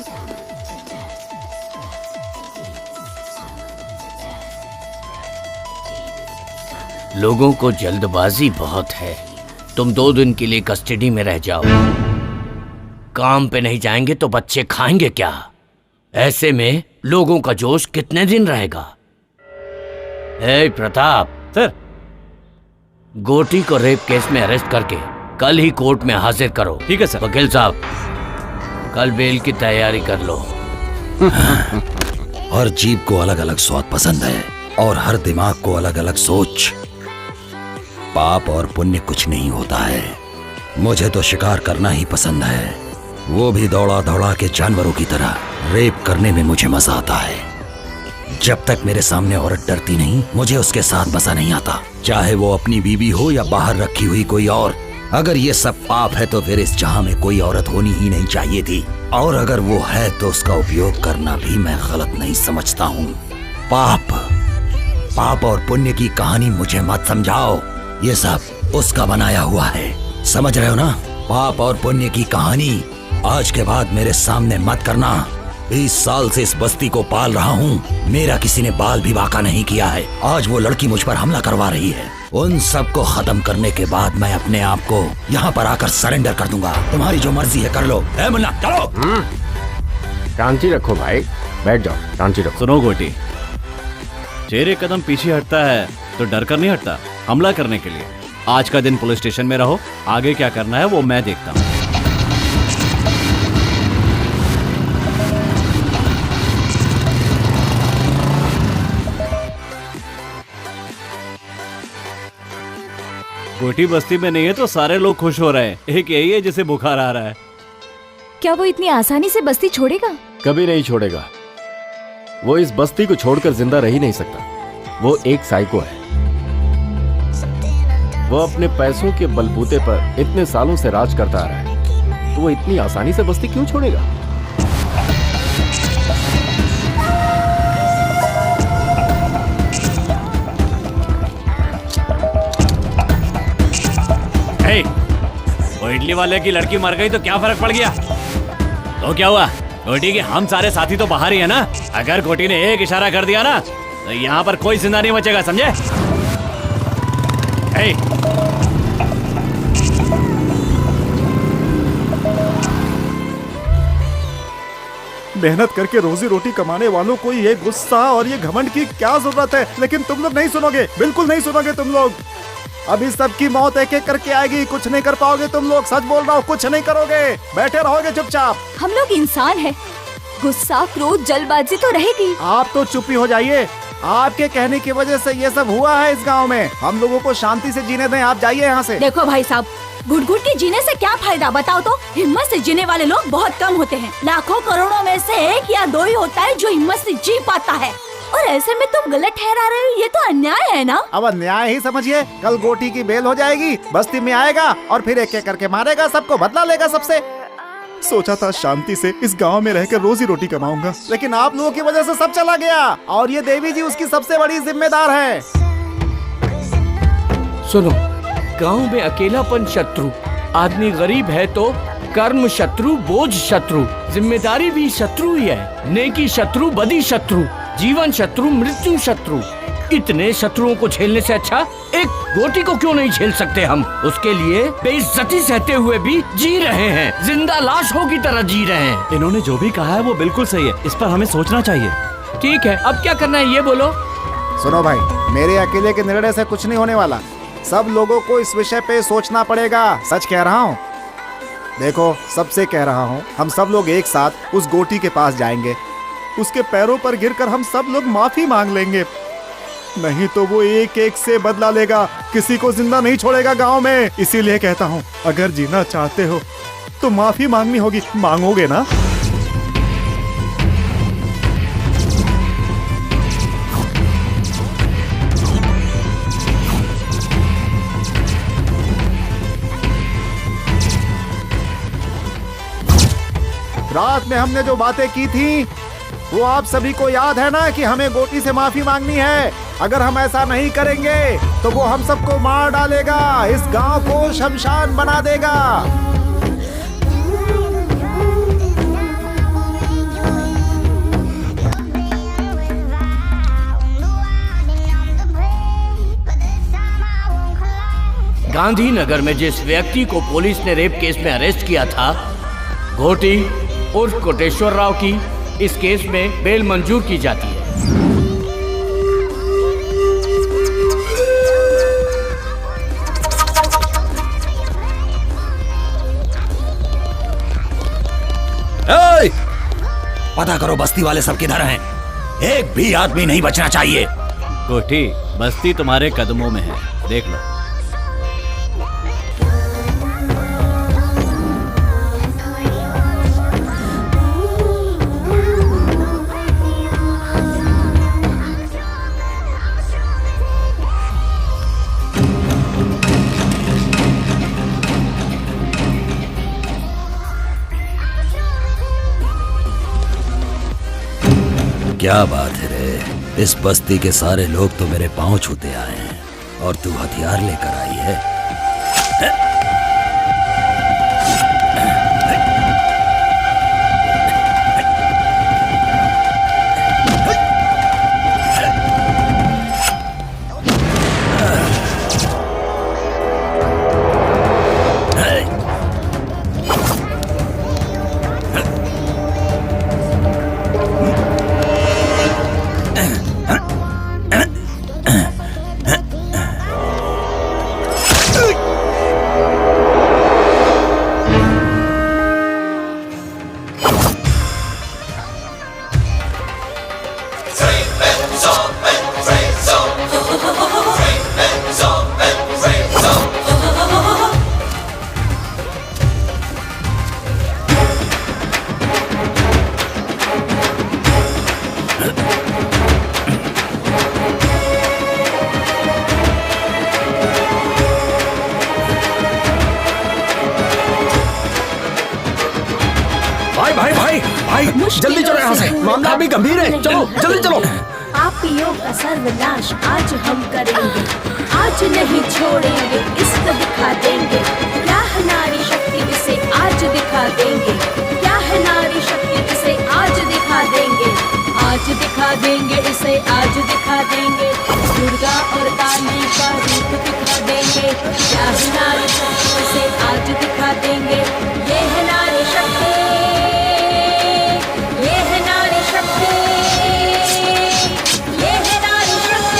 लोगों को जल्दबाजी बहुत है। तुम 2 दिन के लिए कस्टडी में रह जाओ। काम पे नहीं जाएंगे तो बच्चे खाएंगे क्या? ऐसे में लोगों का जोश कितने दिन रहेगा? ए प्रताप सर, गोटी को रेप केस में अरेस्ट करके कल ही कोर्ट में हाजिर करो। ठीक है सर। वकील साहब, कल बेल की तैयारी कर लो। हर जीभ को अलग अलग स्वाद पसंद है और हर दिमाग को अलग अलग सोच। पाप और पुण्य कुछ नहीं होता है। मुझे तो शिकार करना ही पसंद है, वो भी दौड़ा दौड़ा के जानवरों की तरह। रेप करने में मुझे मजा आता है। जब तक मेरे सामने औरत डरती नहीं, मुझे उसके साथ मजा नहीं आता, चाहे वो अपनी बीवी हो या बाहर रखी हुई कोई और। अगर ये सब पाप है तो फिर इस जहां में कोई औरत होनी ही नहीं चाहिए थी, और अगर वो है तो उसका उपयोग करना भी मैं गलत नहीं समझता हूँ। पाप और पुण्य की कहानी मुझे मत समझाओ, ये सब उसका बनाया हुआ है। समझ रहे हो ना? पाप और पुण्य की कहानी आज के बाद मेरे सामने मत करना। 20 साल से इस बस्ती को पाल रहा हूँ, मेरा किसी ने बाल भी बांका नहीं किया है। आज वो लड़की मुझ पर हमला करवा रही है। उन सब को खत्म करने के बाद मैं अपने आप को यहाँ पर आकर सरेंडर कर दूंगा। तुम्हारी जो मर्जी है कर लो। ए मुन्ना, चलो। शांति रखो भाई, बैठ जाओ, शांति रखो। सुनो गोटी, शेर एक कदम पीछे हटता है तो डर कर नहीं हटता, हमला करने के लिए। आज का दिन पुलिस स्टेशन में रहो, आगे क्या करना है वो मैं देखता हूँ। गोटी बस्ती में नहीं है तो सारे लोग खुश हो रहे हैं। एक यही है जिसे बुखार आ रहा है। क्या वो इतनी आसानी से बस्ती छोड़ेगा? कभी नहीं छोड़ेगा। वो इस बस्ती को छोड़कर जिंदा रह ही नहीं सकता। वो एक साइको है। वो अपने पैसों के बलबूते पर इतने सालों से राज करता आ रहा है, तो वो इतनी आसानी से बस्ती क्यों छोड़ेगा? वो इडली वाले की लड़की मर गई तो क्या फर्क पड़ गया? तो क्या हुआ? गोटी के हम सारे साथी तो बाहर ही है ना। अगर गोटी ने एक इशारा कर दिया ना तो यहाँ पर कोई जिंदा नहीं बचेगा, समझे? मेहनत करके रोजी रोटी कमाने वालों को ये गुस्सा और ये घमंड की क्या जरूरत है? लेकिन तुम लोग नहीं सुनोगे, बिल्कुल नहीं सुनोगे तुम लोग। अभी सबकी मौत एक एक करके आएगी, कुछ नहीं कर पाओगे तुम लोग। सच बोल रहा हूँ, कुछ नहीं करोगे, बैठे रहोगे चुपचाप। हम लोग इंसान हैं, गुस्सा क्रोध जल्दबाजी तो रहेगी। आप तो चुप ही हो जाइए। आपके कहने की वजह से ये सब हुआ है इस गांव में। हम लोगों को शांति से जीने दें, आप जाइए यहाँ से। देखो भाई साहब, घुट घुट के जीने से क्या फायदा बताओ तो? हिम्मत से जीने वाले लोग बहुत कम होते हैं। लाखों करोड़ों में से 1 या 2 ही होता है जो हिम्मत से जी पाता है, और ऐसे में तुम गलत ठहरा रहे हो। ये तो अन्याय है ना? अब अन्याय ही समझिए। कल गोटी की बेल हो जाएगी, बस्ती में आएगा और फिर एक एक करके मारेगा सबको, बदला लेगा सबसे। सोचा था शांति से इस गांव में रहकर रोजी रोटी कमाऊंगा, लेकिन आप लोगों की वजह से सब चला गया, और ये देवी जी उसकी सबसे बड़ी जिम्मेदार है। सुनो, गांव में अकेलापन शत्रु, आदमी गरीब है तो कर्म शत्रु, बोझ शत्रु, जिम्मेदारी भी शत्रु ही है। नेकी शत्रु, बदी शत्रु, जीवन शत्रु, मृत्यु शत्रु। इतने शत्रुओं को झेलने से अच्छा एक गोटी को क्यों नहीं झेल सकते हम? उसके लिए बेइज्जती सहते हुए भी जी रहे हैं, जिंदा लाशों की तरह जी रहे हैं। इन्होंने जो भी कहा है वो बिल्कुल सही है, इस पर हमें सोचना चाहिए। ठीक है, अब क्या करना है ये बोलो। सुनो भाई, मेरे अकेले के निर्णय से कुछ नहीं होने वाला। सब लोगों को इस विषय पे सोचना पड़ेगा। सच कह रहा हूँ, देखो सबसे कह रहा हूँ, हम सब लोग एक साथ उस गोटी के पास जाएंगे। उसके पैरों पर गिरकर हम सब लोग माफी मांग लेंगे, नहीं तो वो एक एक से बदला लेगा, किसी को जिंदा नहीं छोड़ेगा गांव में। इसीलिए कहता हूँ, अगर जीना चाहते हो तो माफी मांगनी होगी। मांगोगे ना? रात में हमने जो बातें की थी वो आप सभी को याद है ना कि हमें गोटी से माफी मांगनी है। अगर हम ऐसा नहीं करेंगे तो वो हम सबको मार डालेगा, इस गांव को शमशान बना देगा। गांधीनगर में जिस व्यक्ति को पुलिस ने रेप केस में अरेस्ट किया था, घोटी उर्फ कोटेश्वर राव की इस केस में बेल मंजूर की जाती है। पता करो बस्ती वाले सब किधर हैं। एक भी आदमी नहीं बचना चाहिए। कोठी, बस्ती तुम्हारे कदमों में है, देख लो। क्या बात है रे, इस बस्ती के सारे लोग तो मेरे पांव छूते आए हैं और तू हथियार लेकर आई है। जल्दी चलो यहाँ से, मामला अभी गंभीर है। चलो जल्दी चलो। पापियों का सर्वनाश आज हम करेंगे, आज नहीं छोड़ेंगे, इसको दिखा देंगे। क्या है नारी शक्ति, इसे आज दिखा देंगे। क्या है नारी शक्ति, इसे आज दिखा देंगे। आज दिखा देंगे, इसे आज दिखा देंगे। दुर्गा और काली का रूप दिखा देंगे। क्या है नारी शक्ति, इसे आज दिखा देंगे। ये है नारी शक्ति, ये है नारी शक्ति, ये है नारी शक्ति।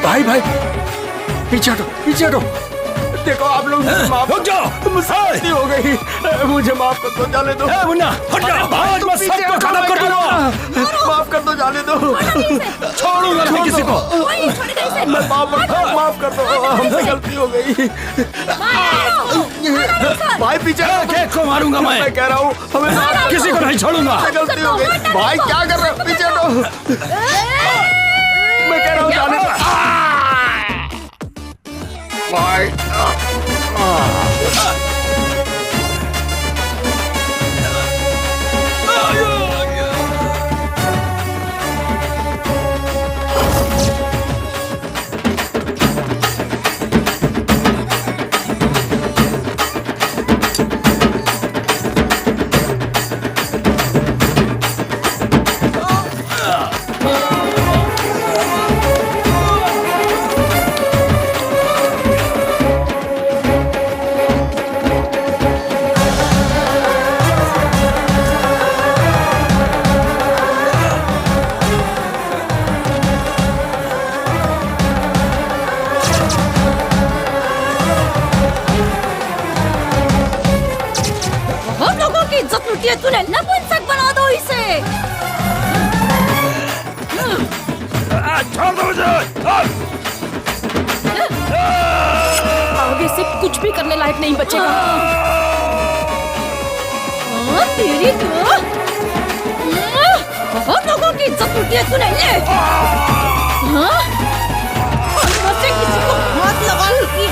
भाई भाई पीछे हटो, पीछे हटो। देखो आप लोग माफ रुक जाओ। मुझसे गलती हो गई, मुझे माफ कर दो, जाने दो। मुन्ना हट जा, आज मैं सबको खत्म कर दूंगा। माफ कर दो, जाने दो। छोड़ूंगा नहीं किसी को। मैं माफ कर दो, हमसे गलती हो गई। भाई पीछे केक को मारूंगा मैं कह रहा हूँ, हमें किसी को नहीं छोड़ूंगा। गलती हो गई। भाई क्या कर रहे हो, पीछे हटो। मैं कह रहा हूँ जाने दो। भाई चतुर्थी है, तूने नपुंसक बना दो इसे। छोड़ दो मुझे। आगे से कुछ भी करने लायक नहीं बचेगा। तेरी तो बहुत लोगों की इज्जत लूटी है तूने। ले अंदर से किसी को हाथ लगा ली।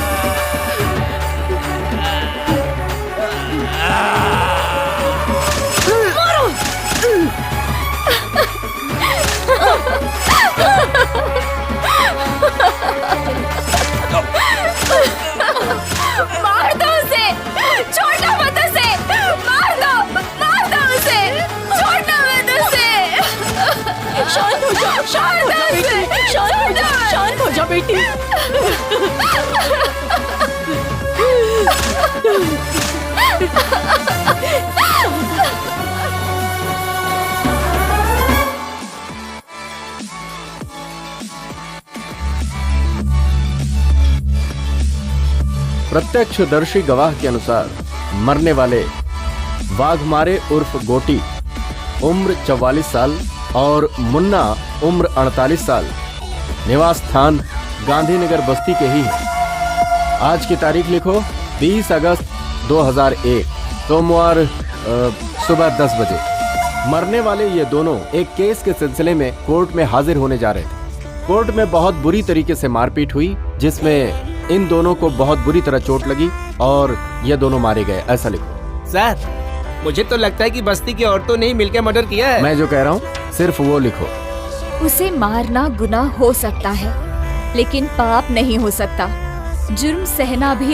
मारो। मार दो उसे, छोड़ना मत उसे, मार दो उसे, छोड़ना मत उसे। शांत हो जा, शांत हो जा बेटी, शांत हो जा बेटी। प्रत्यक्षदर्शी गवाह के अनुसार मरने वाले वाघमारे उर्फ गोटी उम्र 44 साल और मुन्ना उम्र 48 साल निवास स्थान गांधीनगर बस्ती के ही हैं। आज की तारीख लिखो 20 अगस्त 2001 सोमवार सुबह 10 बजे। मरने वाले ये दोनों एक केस के सिलसिले में कोर्ट में हाजिर होने जा रहे थे। कोर्ट में बहुत बुरी तरीके से मारपीट हुई जिसमें इन दोनों को बहुत बुरी तरह चोट लगी और ये दोनों मारे गए, ऐसा लिखो। सर मुझे तो लगता है कि बस्ती की औरतों ने ही मिलकर मर्डर किया है। मैं जो कह रहा हूँ सिर्फ वो लिखो। उसे मारना गुनाह हो सकता है लेकिन पाप नहीं हो सकता। जुर्म सहना भी